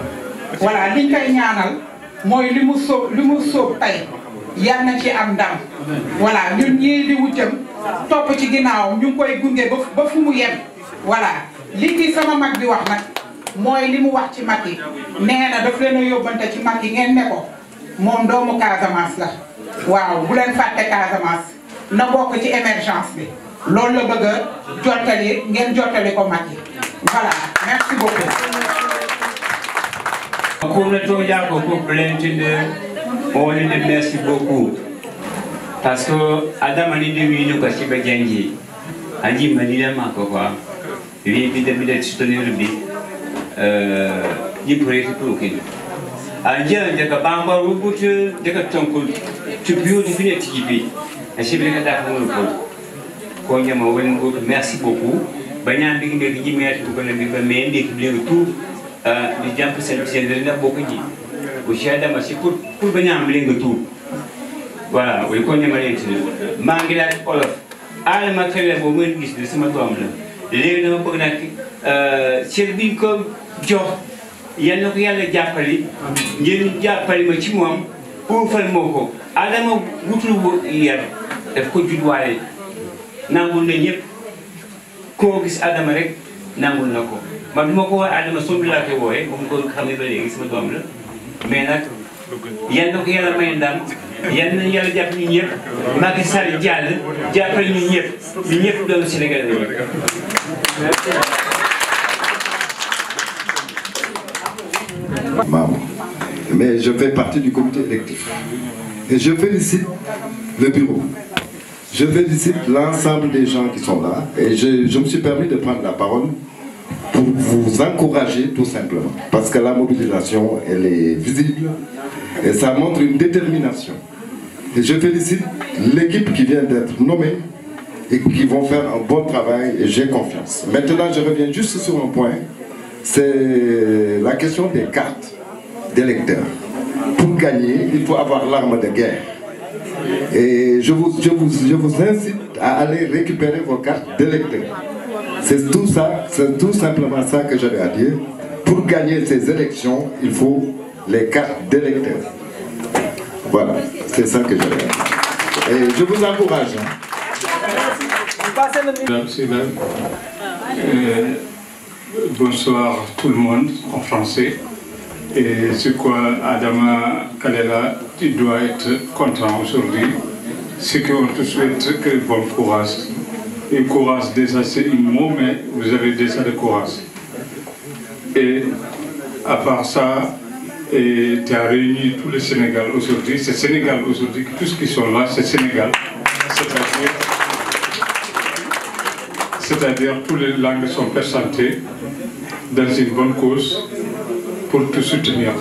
voilà liñ koy ñaanal mooy li mu sóob tey yal na ci am ndam voilà ñun ñii di wutam topp ci ginnaawam ñu ngi koy gunge ba fu mu yem voilà li ci sama mag bi wax nag mooy li mu wax ci mag yi nee na daf leen a yóbbante ci mag yi ngeen ne ko moom doomu Casamance la waaw bu leen fàtte Casamance na bokk ci émergence bi loolu la bëgg a jottali ngeen jottali ko mag yi voilà merci beaucoup. Merci beaucoup. Parce que Adam a dit que nous sommes gagné. Andi Manila Makova, il vient de soutenir le bit. Il pourrait être pour qu'il. Andi a dit que Bamba Rubutu, de que ton coup, tu peux définir TGP. Et c'est bien que tu as fait le coup. Merci beaucoup. Banyan big me merci pour le big mais qui vient tout. Les gens qui sont beaucoup dit. Au Chada, c'est pour Banyan bling tout. Voilà, we connais maintenant. Mangila Olaf. Al matériel au moins de ce matin. Les gens pour Serbie comme Joe. Il y a no rien de Japali. Il y a Japali maximum pour faire moko. Adam Gutlu hier. Et que tu dois aller. Nangul ne ñep ko gis Adama rek nangul nako man duma ko wax Adama sombi la ko woyé mom ko xamé ba légui sama dom la mais nak yalla ko yalla may ndam yalla yalla japp ñu ñep Macky Sall jall jappal ñu ñep do Sénégal Maman. Mais je fais partie du comité électif et je félicite le bureau. Je félicite l'ensemble des gens qui sont là et je me suis permis de prendre la parole pour vous encourager tout simplement. Parce que la mobilisation, elle est visible et ça montre une détermination. Et je félicite l'équipe qui vient d'être nommée et qui vont faire un bon travail et j'ai confiance. Maintenant, je reviens juste sur un point, c'est la question des cartes d'électeurs. Pour gagner, il faut avoir l'arme de guerre. Et je vous incite à aller récupérer vos cartes d'électeurs. C'est tout ça, c'est tout simplement ça que j'avais à dire. Pour gagner ces élections, il faut les cartes d'électeurs. Voilà, c'est ça que j'avais à dire. Et je vous encourage. Bonsoir tout le monde en français. Et c'est quoi Adama Kalela, tu dois être content aujourd'hui. C'est qu'on te souhaite que bon courage. Et courage déjà c'est un mot, mais vous avez déjà le courage. Et à part ça, tu as réuni tout le Sénégal aujourd'hui. C'est Sénégal aujourd'hui, tous ceux qui sont là, c'est Sénégal. C'est-à-dire toutes les langues sont présentées dans une bonne cause pour te soutenir.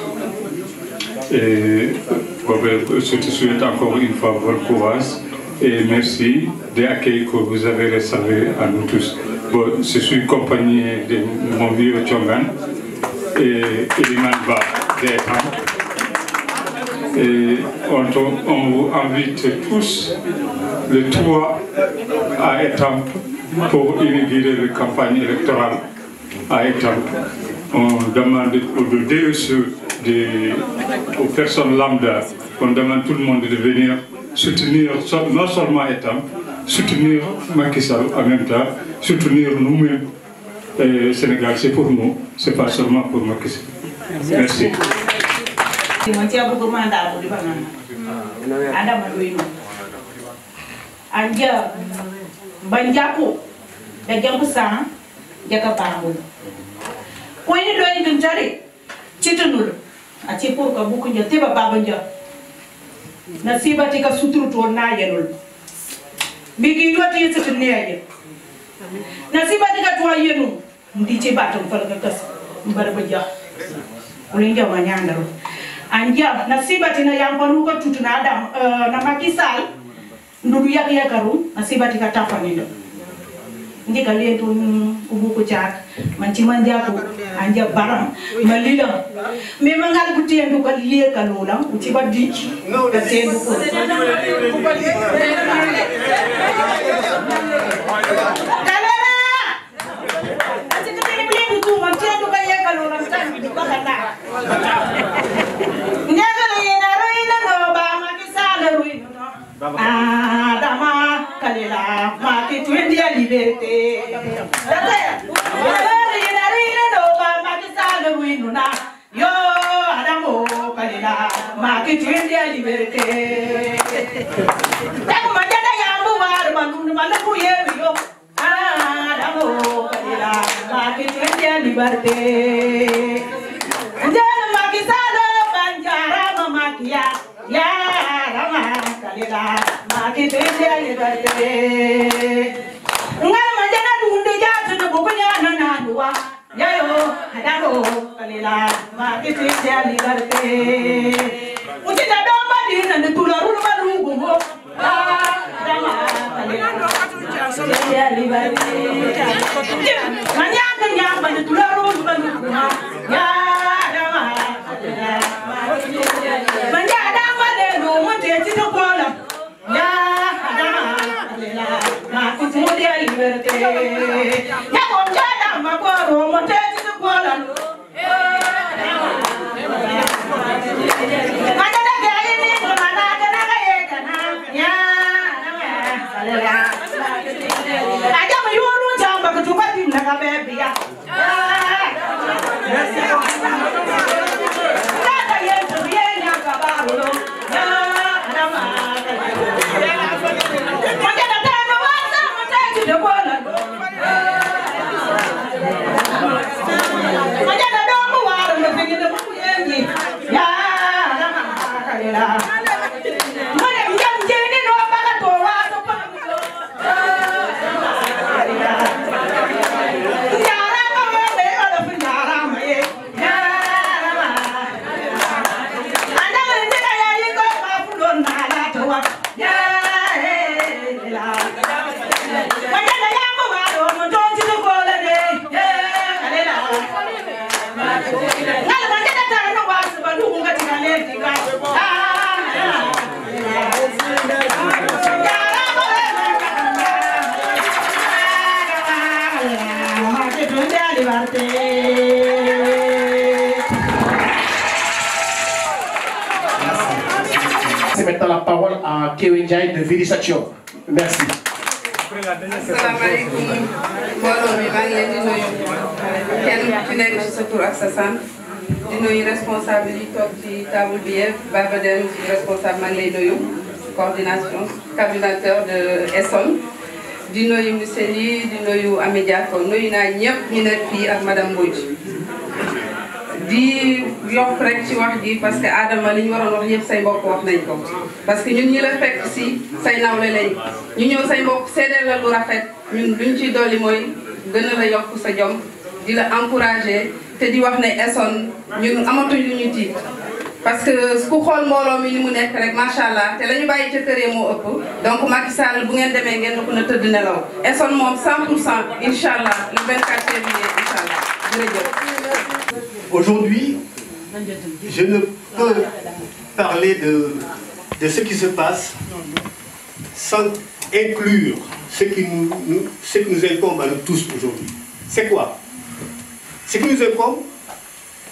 Et je te souhaite encore une fois bon courage et merci de l'accueil que vous avez réservé à nous tous. Bon, je suis accompagné de mon vieux Tchongan et Eliman Ba d'Etam. Et on vous invite tous, le 3 à Etam, pour inaugurer la campagne électorale à Etam. On demande aux DSE, aux personnes lambda, on demande tout le monde de venir soutenir non seulement Etam, soutenir Macky Sall en même temps, soutenir nous-mêmes. Sénégal, c'est pour nous, c'est pas seulement pour Macky Sall. Merci. Banjaku, da jambu sana, jaga bangun. Ko ini doy ngin tari, citunul, a ci pour ka buku nja teba babanja. Nasiba tika suturu to na yanul. Bigi yoti yitu ne aje. Nasiba tika to yenu, ndi ci batum fal ka kas, mbar ba jax. Ulin jama nyandaro. Anja nasiba tina yang panu ka tutuna adam na Macky Sall. Ndudu yak yakaru nasiba tika tafanindo ndika leto ubuku chak manchi manjaku anja baram malila me mangal kutendu ka liye kalola utiba dik ka tendu ko kalera atika tele bile tu mantendu ka ye kalola mtangi dukata ngagala yena roina no ba Macky Sall ruino Adama Kalela, Macky twendi ya liberté. Yo Adamo Kalela, Macky twendi ya liberté. Tamu majada ya mbuwar mandu malaku yeyo. Adamo Kalela, Macky twendi ya liberté. Njana Macky Sall banjara Macky ya Rama Kalela, Macky twendi ya liberté. Ngala majana dunde jatu na bukunya na nanua. Yayo Adamo Kalela, Macky twendi ya liberté. Utita domba dina ne tularu na lungu. Rama Kalela, twendi ya liberté. Manyanga nyamba ne tularu na lungu. Ya Rama Kalela, Manjada maleno monte tito kola. Ya Adama Kalela, Macky twendi ya liberté. Ya bonjada makoro monte tito kola. Manjada gari ni mana kana gaye kana. Ya Adama Kalela. Aja mayuru jamba kuchukati na kabebia. Manjada parole à Kéwé Ndiaye de Virisation. Merci. Assalamualaikum mbooloo mi maa ngi leen di nuyu kenn ku nekk ci sa tur ak sa sant di nuyu responsable yi toog ci table bi yëpp Baba Den ci responsable maa ngi lay nuyu coordination coordinateur de ESON di nuyu monsieur Ly di nuyu Amédia Ko nuyu naa ñëpp ñu nekk fii ak madame Mbodj di yokk rek ci wax ji parce que Adama li ñu waroon wax yëpp say mbokk wax nañ ko parce que ñun ñi la fekk si say nawle lañ ñu ñëw say mbokk seedeel la lu rafet ñun luñ ciy dolli mooy gën a la yokk sa jom di la encourager te di wax ne ESON ñun amatuñ lu ñu tiit parce que ku xool mbooloo mi ni mu nekk rek macha allah te la ñu bàyyi ca kër yi moo ëpp donc Macky Sall bu ngeen demee ngeen ko na tëdd nelaw ESON moom 100% incha allah le 24 février incha allah jërëjëf. Aujourd'hui, je ne peux parler de ce qui se passe sans inclure ce qui nous incombe à nous tous aujourd'hui. C'est quoi? Ce qui nous incombe,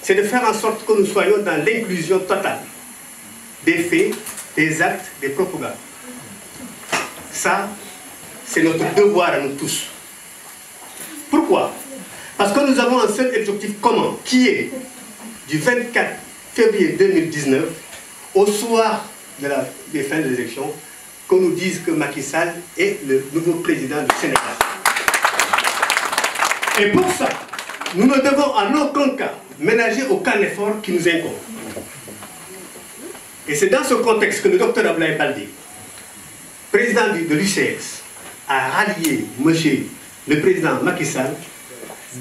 c'est de faire en sorte que nous soyons dans l'inclusion totale des faits, des actes, des propagandes. Ça, c'est notre devoir à nous tous. Pourquoi? Parce que nous avons un seul objectif commun, qui est du 24 février 2019, au soir des fins de l'élection, qu'on nous dise que Macky Sall est le nouveau président du Sénégal. Et pour ça, nous ne devons en aucun cas ménager aucun effort qui nous incombe. Et c'est dans ce contexte que le docteur Abdoulaye Baldé, président de l'UCS, a rallié monsieur le président Macky Sall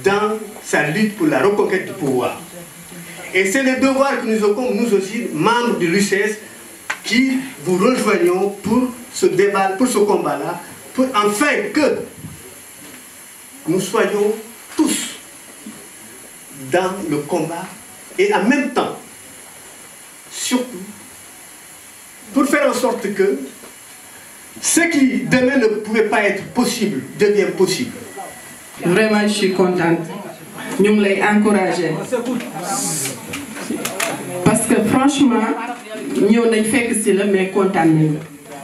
dans sa lutte pour la reconquête du pouvoir. Et c'est le devoir que nous avons, nous aussi, membres de l'UCS, qui vous rejoignons pour ce débat, pour ce combat-là, pour enfin que nous soyons tous dans le combat et en même temps, surtout, pour faire en sorte que ce qui demain ne pouvait pas être possible devient possible. Vraiment, je suis contente. Nous l'avons encouragé. Parce que franchement, nous avons fait que c'est le mais content.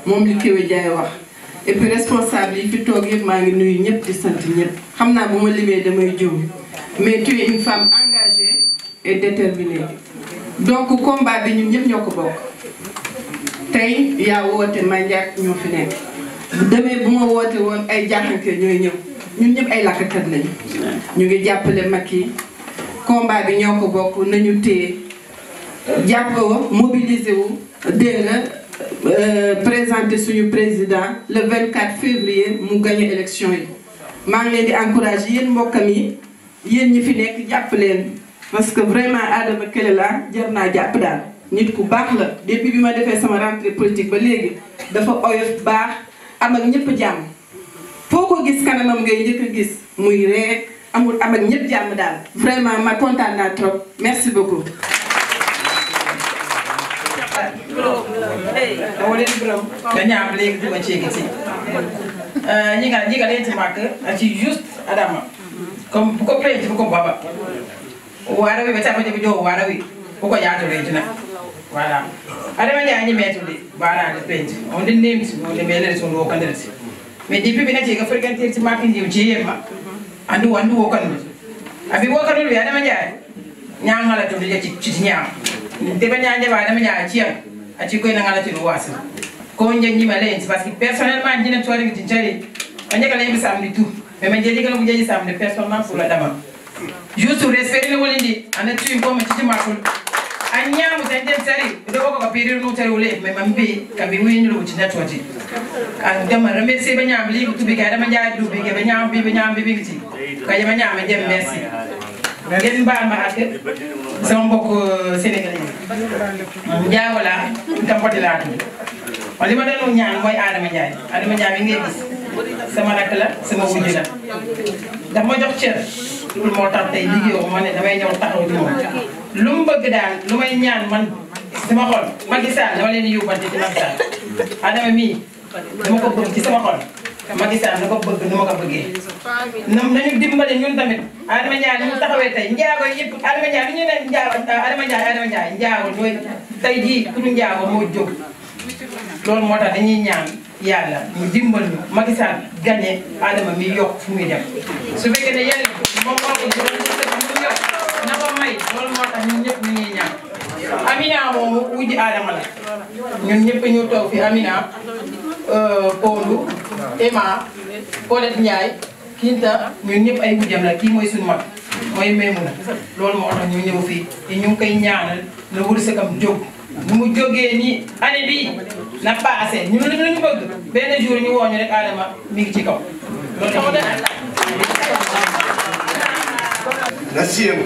Mon Kéwé Ndiaye wax. Et puis responsable, il faut que je m'en nuyu ñep di sant ñep. Xamna bu ma limé damay joom. Mais tu es une femme engagée et déterminée. Donc combat bi ñun ñep ñoko bok. Tay ya woté Mandiak ñoo fi nek. Demé bu ma woté won ay jaxanké ñoy ñew. Ñun ñep ay lakakat lañu. Ñu ngi jappalé Macky. Combat bi ñoko bok nañu té jappo mobiliser wu présenter suñu président le 24 février mu gagner élection yi. Ma ngi leen di encourager yeen mbokam yi yeen ñi fi nek japp leen parce que vraiment Adama Kele la jarna japp daal nit ku baax la depuis bima défé sama rentrée politique ba légui dafa oyof baax am ak ñepp jamm foko gis kanamam ngay ñëk gis muy ré amul am ak ñepp jamm daal vraiment ma content na trop merci beaucoup. Wole bro ganya blé du ma ci giti ñi nga leen ci mak ci juste Adama comme bu ko play bu ko baba wara wi beta bi do wara wi bu ko yaatu le ci nak voilà Adama Ndiaye ñi metu di bara de pente on de name ci on de mele so lo kan ci mais depuis bi na ci ga fréquenter ci mak ndiw ci yema andu wo kan abi wo kan wi Adama Ndiaye ñaangala to de ci ñaam de ba ñaan ba Adama Ndiaye ci yam ati ko ina ngala tinu wasi ko njanyi malen parce que personnellement dina tori ngi tinjari anya kala yimbe samedi tout mais man jeji kala ko jeji samedi personnellement pour la dama juste respect le wolindi ana tu ko ma tiji makul anya mu tande sari do ko piri no tari wole mais mambe kabi wini lo ci netwati an dama remercier ba ñam li ko tubi kay dama jaay du bi ke ba ñam bi ci kay ba ñam dem merci ngeen baal ma ak sama mbokk sénégalais Ndiaye wala tampote la wala ma doon ñaan mooy Adama Ndiaye mi ngay gis sama rakk la sama wujju la daf ma jox cër loolu moo tax tey liggéeyoo ma ne damay ñëw taxaw ci moom lu mu bëgg daal lu may ñaan man sama xol Macky Sall dama leen di yóbbante ci Macky Sall Adama mii dama ko bëgg ci sama xol Macky Sall na ko bëgg nu ma ko bëggee nañu dimbale ñun tamit Adama Ndiaye ni mu taxawee tey njaago yëpp Adama Ndiaye li ñu ne njaago Adama Ndiaye njaago mooy tey jii ku ñu njaago moo jóg loolu moo tax dañuy ñaan yàlla mu dimbal ñu Macky Sall gagné Adama mi yokk fu muy dem su fekkee ne yàlla moom moo ko jëloon mu yokk na ko may loolu moo tax ñun ñëpp ñu ngi ñaan Amina moomu wujji Adama la ñun ñëpp ñu toog fi Amina Pondou Emma Paulette Ndiaye Kinta ñun ñëpp ay wujjam la kii mooy suñu mag mooy Maymuna loolu moo tax ñu ñëw fii te ñu ngi koy ñaanal na wërsëgam jóg nu mu jógee nii année bii na passé ñun li ñu bëgg benn jour ñu woo ñu rek Adama mi ngi ci kaw loolu dama gën na siyem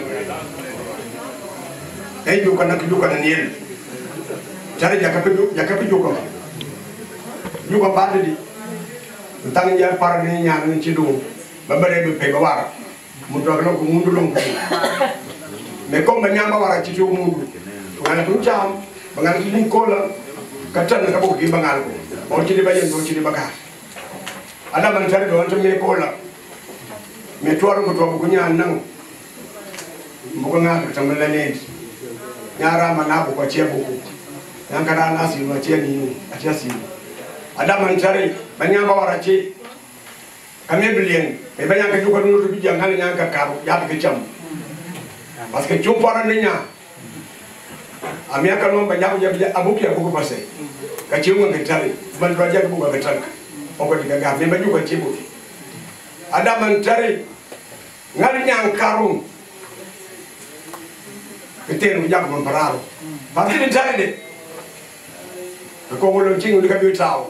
ay juko nak juko na niel jare jakapi juko baade di tang jaar par ni ñaan ni ci do ba bare be pe ba war mu tok na ko mundu long ko mais comme ba ñamba wara ci to mundu ngana ko jam ba ngana ko ko la ka tan ka ko gi ba ngal ko o ci di bayen do ci di baga ada man tare do to me ko la me to ko to ko ñaan nang mo ko ngata tam la ne nyara mana ko ce buku yan kada na su ma ce ni a ce su ada man tare banya ba wara ce kame bilien me banya ka juko no bi jang kan nyanga ka ya ta kecam parce que tu para nya amia ka no banya ko ya abuki ya ko passe ka ci mo ngitare man do ja ko ga tank o ko diga ga me banyu ko ce buki ada man tare ngal nyang karum Kita nak jaga memperau. Pasti dia cari deh. Kau belum cing udah kau tahu.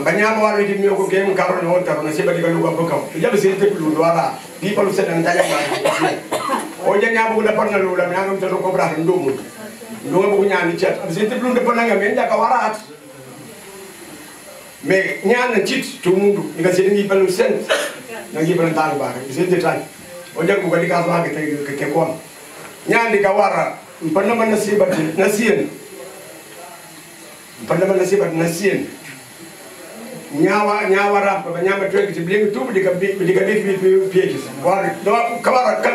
Banyak orang di sini aku game karun hotel, nasi bagi kau lupa kau. Jadi bersih tu dulu dua. Di palu sedang tanya mana. Oh jangan aku dapat nalu, lah yang aku terus kau berah dulu. Dulu aku nyanyi chat. Bersih tu belum dapat nangga, menja kau warat. Me nyanyi cit tu mundu. Jika sedang di palu sen, nanti berantang bagai. Bersih tu try. Oh jangan aku kali kasih lagi ke kekuan. Nyandi kawara mpana manasibat nasien nyawara pa nyamba tweke tiblingi tubu dika piekis wari do kawara kan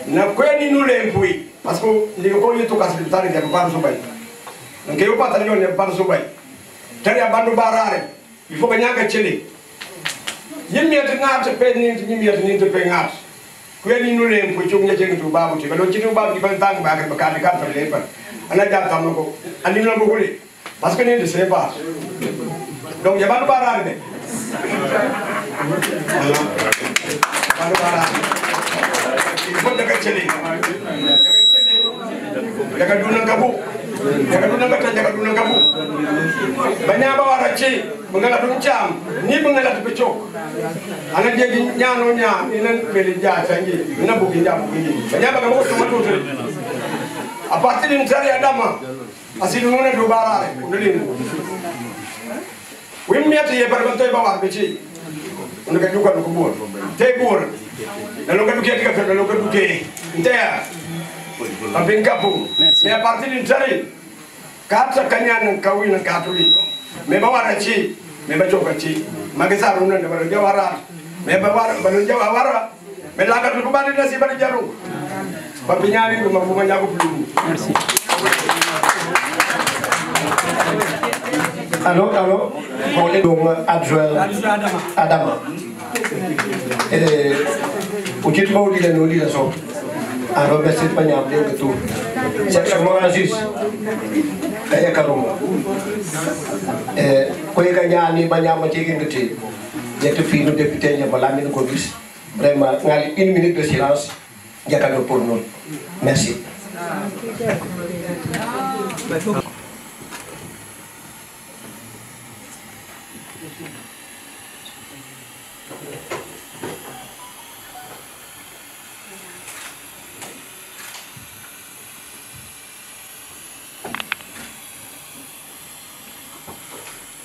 na kweni nule mpui pasko ndiko ko yitu kasibitari ya mpana subai nke yo pata nyone mpana subai tari abandu barare ifo banyaka chele yimmi ngata pe ni yimmi pe ngata kweni nule mpui chungnya chengi tu babu ti kalau chingu babu di bantang bagar bakali kan perlepa ana jam tamko ani no buguli pasko ni de sepa donc ya bandu barare de bandu barare ifo daga chele daga dunang kabu jaga dunang kabu banyak bawa raci mengalat uncam ni mengalat pecok anak jadi nyano nya inan belija canggih ina bukin banyak bawa cuma tu apa tin cari adama asil nuna do barare undalin wimmiat ye barbantoy bawa beci unda juga ko bor tebur lalu kan duke tiga lalu kan duke intea Pamping kapu, me parti di cari, kata kanyan kawin katuli, me bawa raci, me baca kaci, magisar unan de baru jawara, me bawa baru jawara, me lagar lu kubani nasi baru jarum, papinyari lu mampu menjaga belum. Allô, boleh dong adjoint Adama. Ucit mau di la so. Alors, c'est pas bien que tout. C'est seulement un juste. Kaya karum. Kaya kanya ni banyak macam itu. Jadi film député nya balamin ko gis. Vraiment, ngali 1 minute de silence. Jakalo pour nous. Merci.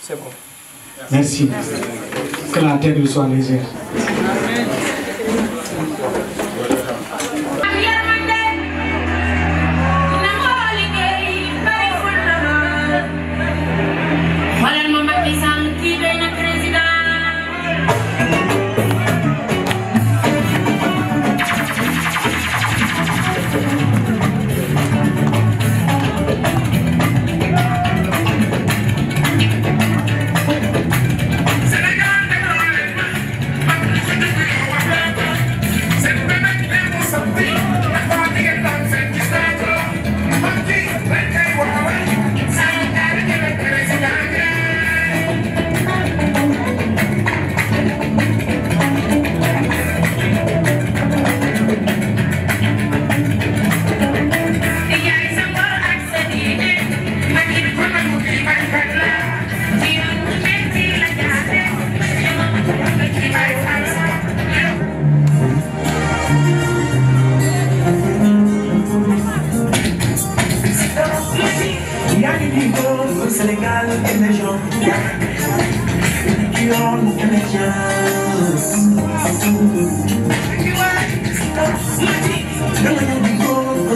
C'est bon. Merci. Que la terre lui soit légère.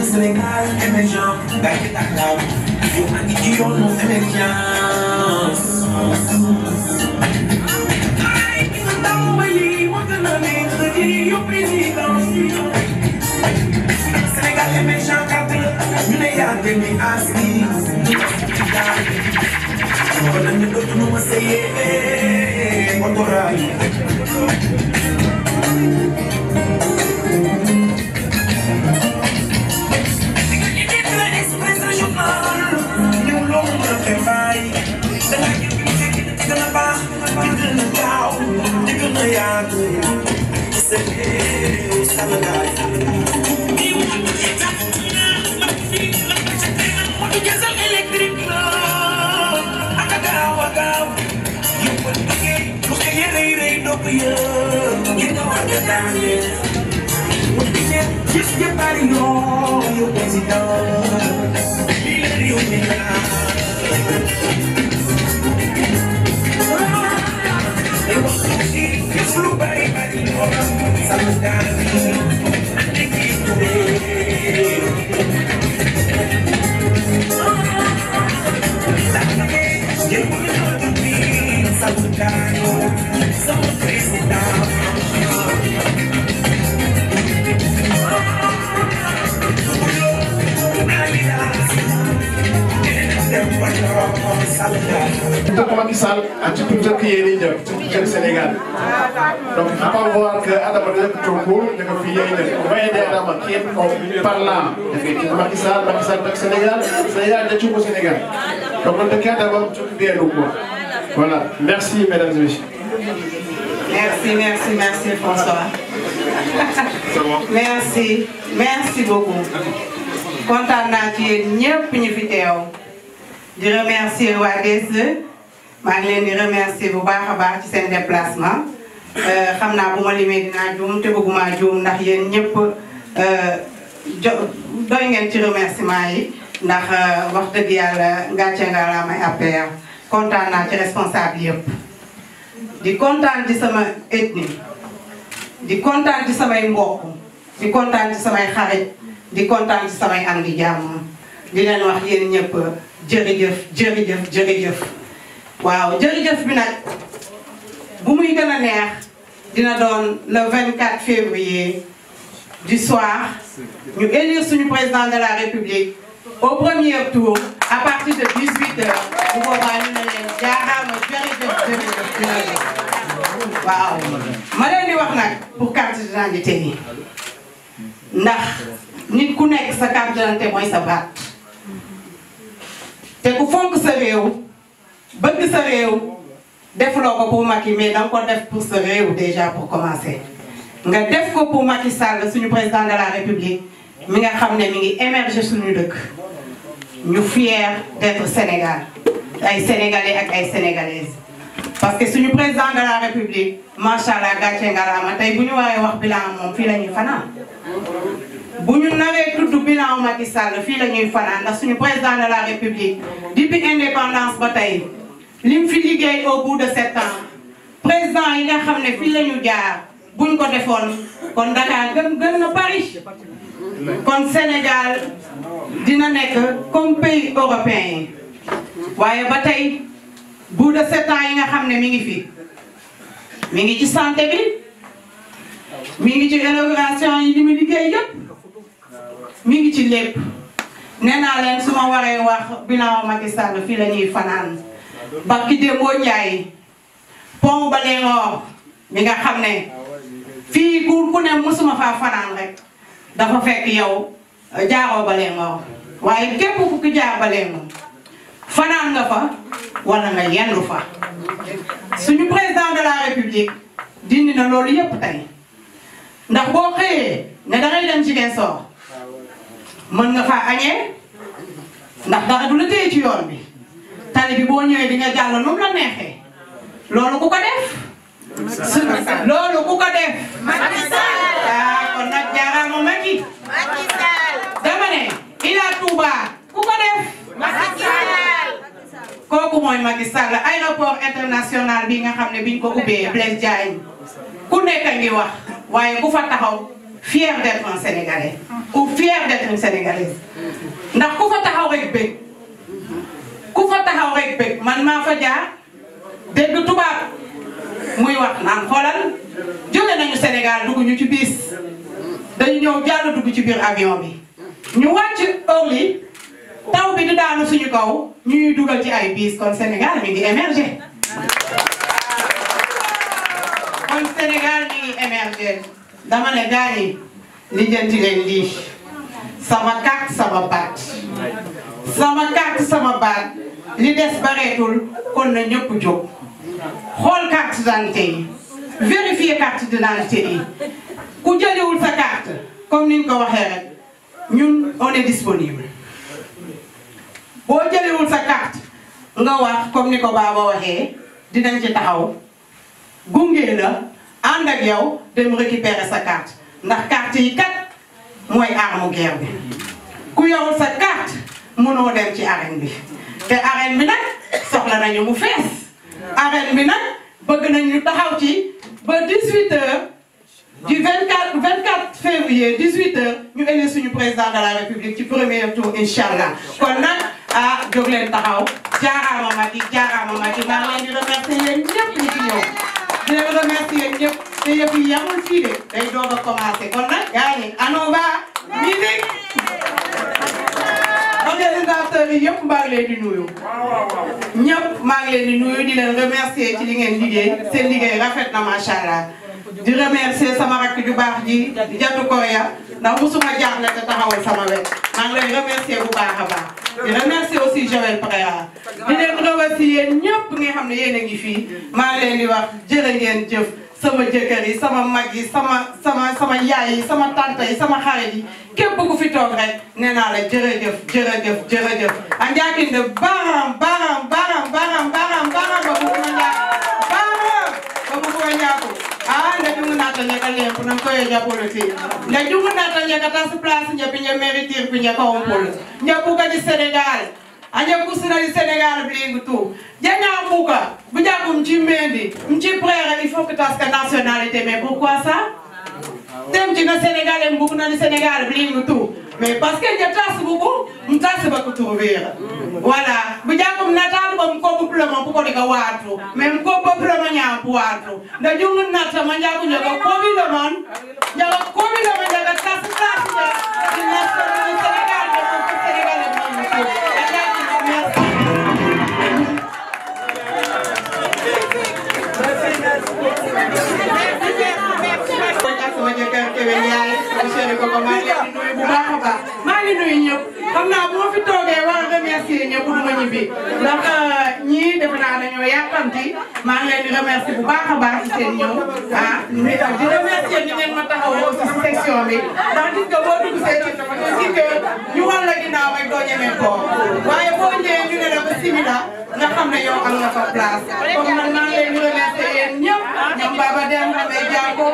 Sénégal émergent, gagner ta clave. Yo mani ci yoonu émergence. Ay, ndaw ba lii moo gën a neex di yo président. Sénégal émergent carte ñu ne yaa demi assi. Kon nañu dootuñu ma sëyee motoraay. Donc Macky Sall a tout le temps qui est ligne du Sénégal. Donc il ne faut pas voir que Adama de Toko, de Kofiya, on va aider Adama qui est par là. Macky Sall du Sénégal, Sénégal de Toko Sénégal. Donc on te cas d'abord tout bien au cours. Voilà. Merci mesdames et messieurs. Merci François. Merci beaucoup. Kontaan naa ci yéen ñëpp ñu fi teew. di remercier waa DSE maa ngi leen di remercier bu baax a baax ci seen déplacement xam naa bu ma limee dinaa juum te bëgguma juum ndax yéen ñëpp doy ngeen ci remerciement yi ndax wax dëgg yàlla ngàcce nga la may APR kontaan naa ci responsable yëpp. di kontaan ci sama ethnie di kontaan ci samay mbokk di kontaan ci samay xarit di kontaan ci samay am di jàmm di leen wax yéen ñëpp jërëjëf waaw jërëjëf bi nag bu muy gën a neex dina doon le 24 février du soir ñu élire suñu président de la République au premier tour à partir de 18h bu boobaa ñu ne leen jaaraama jërëjëf waaw ma leen di wax nag pour carte d'identité yi ndax nit ku nekk sa carte d'identité mooy sa baat te ku fonk sa réew bëgg sa réew defuloo ko pour Macky mais danga ko def pour sa réew déjà pour commencer nga def ko pour Macky Sall suñu président de la République mi nga xam ne mi ngi émerger suñu dëkk ñu fier d'être Sénégal ay sénégalais ak ay sénégalaises parce que suñu président de la République macha allah gàcce ngalaama tey bu ñu waree wax bilan moom fii la ñuy fanaan bu ñu nawee tudd bilan Macky Sall fii la ñuy fanaan ndax suñu président de la République depuis indépendance ba tey lim fi liggéey au bout de 7 ans président yi nga xam ne fii la ñu jaar buñ ko defoon kon Dakar gën na Paris kon Sénégal dina nekk comme pays européen yi waaye ba tey bout de 7 ans yi nga xam ne mi ngi fi mi ngi ci santé bi mi ngi ci inauguration yi li mu liggéey yëpp mi ngi ci lépp nee naa leen su ma waree wax bilan Macky Sall fii la ñuy fanaan Barki Dembo Ndiaye pont Balengor mi nga xam ne fii ku ne mësuma faa fanaan rek dafa fekk yow jaaroo Balengor waaye képp ku ki jaar Balengor fanaan nga fa wala nga yendu fa suñu président de la République dindi na loolu yépp tey ndax boo xëyee ne dangay dem Ziguinchor mën nga faa añee ndax dara du la téye ci yoon bi tali bi boo ñëwee di nga jàll nu mu la neexee loolu ku ko def loolu ku ko def Macky Sall kon nag jaaraama Macky dama ne Ila Touba ku ko def Macky Sall kooku mooy Macky Sall aéroport international bi nga xam ne biñ ko ubbee Blaise Diagne ku nekk ngi wax waaye ku fa taxaw fier d'être un Sénégalais ou fier d'être une Sénégalaise ndax ku fa taxaw rek bëgg ku fa taxaw rek bëgg man maa fa jaar dégg tubaab muy wax naan xoolal jóge nañu Sénégal dugg ñu ci bis dañu ñëw jàll dugg ci biir avion bi ñu wàcc Orly taw bi di daanu suñu kaw ñuy dugal ci ay bis kon Sénégal mi ngi émerger kon Sénégal mi ngi émerger dama ne gars yi lijjanti leen lii sama carte sama baat sama carte sama baat li des bareetul kon na ñëpp jóg xool carte d'identité yi vérifier carte d'identité yi ku jëliwul sa carte comme ni ñu ko waxee rek ñun on est disponible boo jëliwul sa carte nga wax comme ni ko Baba waxee dinañ ci taxaw gunge la ànd ak yow dem récupérer sa carte ndax carte yi kat mooy arme guerre bi ku yorul sa carte mënoo dem ci arène bi te arène bi nag soxla nañu mu fees arène bi nag bëgg nañu taxaw ci ba 18h du 24 février 18h ñu élire suñu président de la république ci premier tour inchallah kon nag ah jóg leen taxaw jaaraama Macky maa ngi leen di remercier yéen ñëpp ñi ci ñëw di leen remercier yéen ñëpp te yëpp yi yamul fii de day doog a commencé kon nag gars yi anova musique organisateurs yi yëpp maa ngi leen di nuyu ñëpp maa ngi leen di nuyu di leen remercier ci li ngeen liggéey seen liggéey rafet na macha allah di remercier sama rakk ju baax ji Jatu Koya ndax musuma jaaxle te taxawal sama wet maa ngi lay remercier bu baax a baax di remercier aussi Joël Préra di leen remercier ñëpp nga xam ne yéen a ngi fii maa ngi leen di wax jërë ngeen jëf sama jëkkër yi sama mag yi sama yaay yi sama tante yi sama xarit yi képp ku fi toog rek nee naa la jërëjëf a njaakinde baram ba mu ko ñaaku ah nda jungu nata nyaka lempu na koyo japolo ti nda jungu nata nyaka tas place nya pinya meritir pinya ka ompol nya buka di Senegal anya kusina di Senegal blingu tu janya buka buja kum chimbendi mchi frère il faut que tas ka nationalité mais pourquoi ça tem ci na Sénégal mbuku na di Sénégal blingu tu mais parce que nya tas buku mtas ba ko trouver voilà buja kum natal ko ko problème ko diga watu même ko problème nya watu nda jungu nata manja ko nyaga ko bi le mon nyaga ko bi le mon nyaga tas tas di national Sénégal ko Sénégal maa ngi nuyu ñëpp xam naa bu ma fi toogee war a remercier ñëpp du ma ñibbi ndax ñii defe naa dañoo yàkkamti maa ngi leen di remercier bu baax a baax ci seen ñëw ah di remercier ni ngeen ma taxawoo ci section bi ndax gis nga boo dugg see ci gis nga ñu wan la ginnaaw rek doo ñemee koo waaye boo ñëwee ñu ne la ba simila nga xam ne yow am nga fa place comme nag maa ngi leen di remercier yéen ñëpp ñoom Baba Dem Amé Diako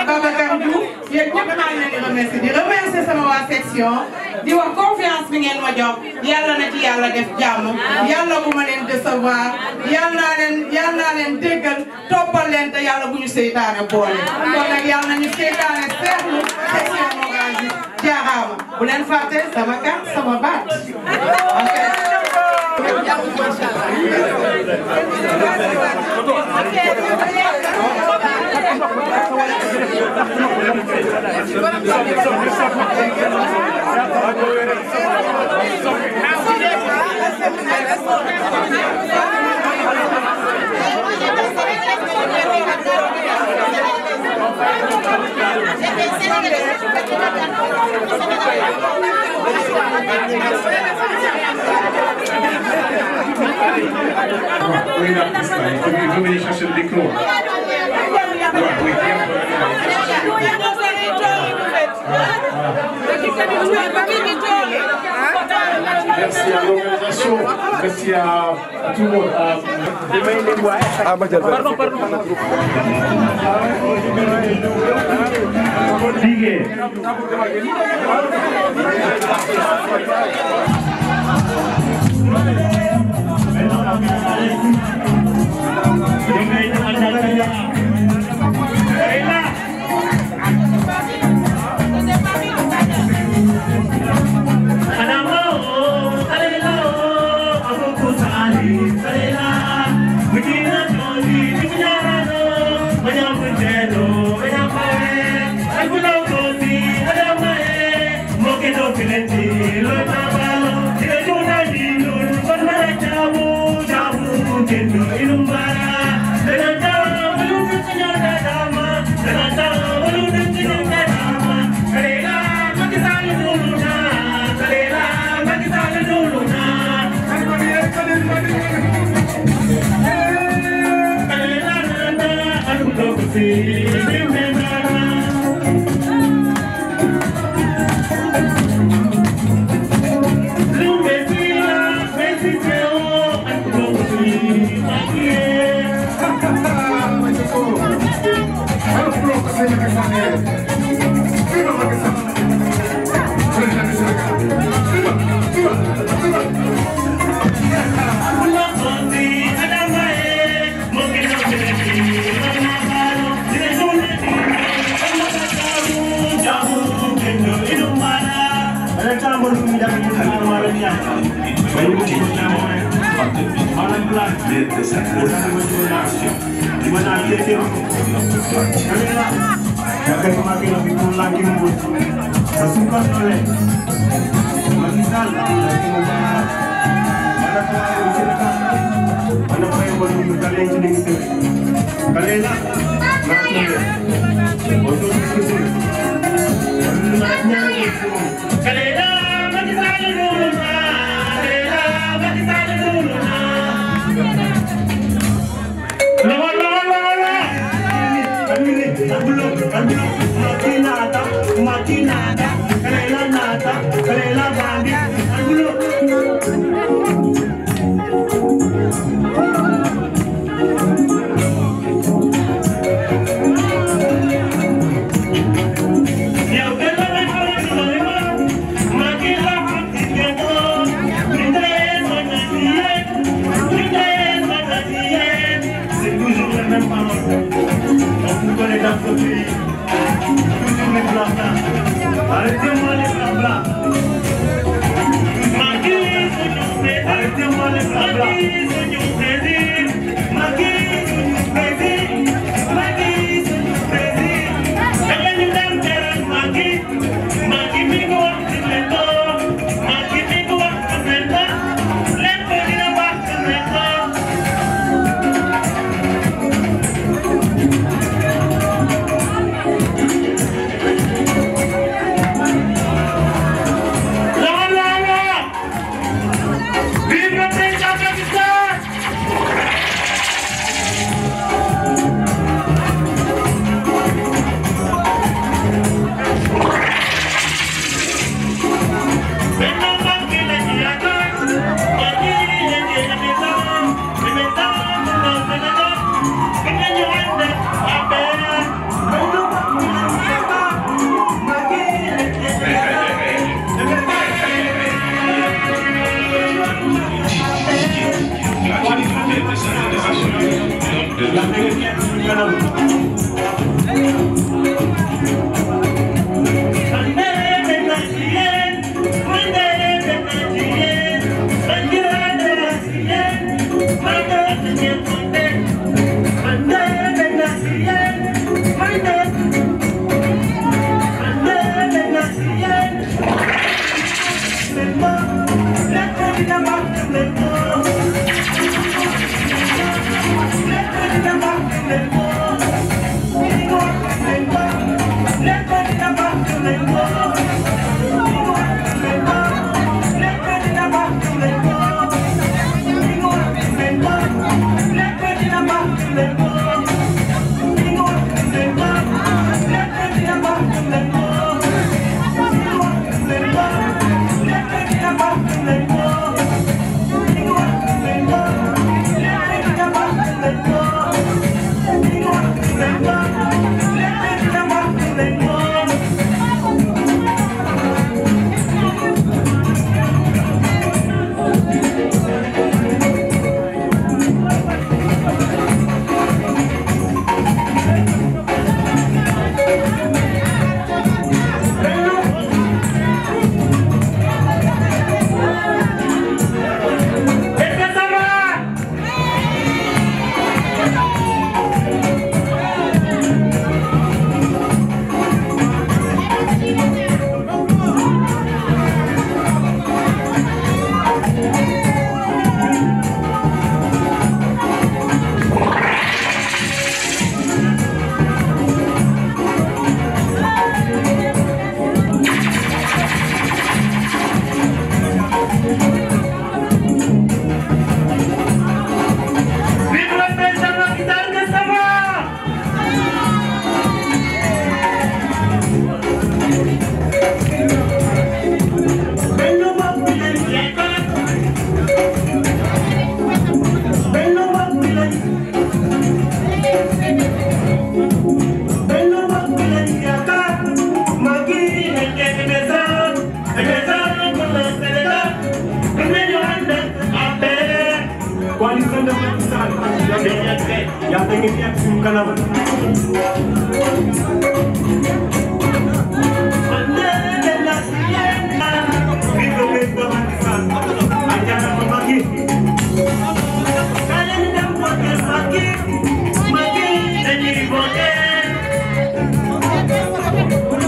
Babacar Diouf yéen ñëpp maa ngi leen di remercier sama waa section di wax confiance bi ngeen ma jox yàlla na ci yàlla def jàmm yàlla bu ma leen décevoir yàlla naa leen déggal toppal leen te yàlla bu ñu seytaane boole kon nag yàlla nañu seytaane seetlu section Mogazi jaaraama bu leen fàtte sama carte sama baat Venez chercher le micro. Merci à l'organisation, merci à tout le monde. Pardon.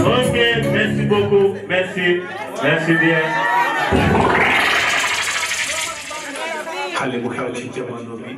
Ok, merci beaucoup, merci bien. xale bu xew ci jamono bi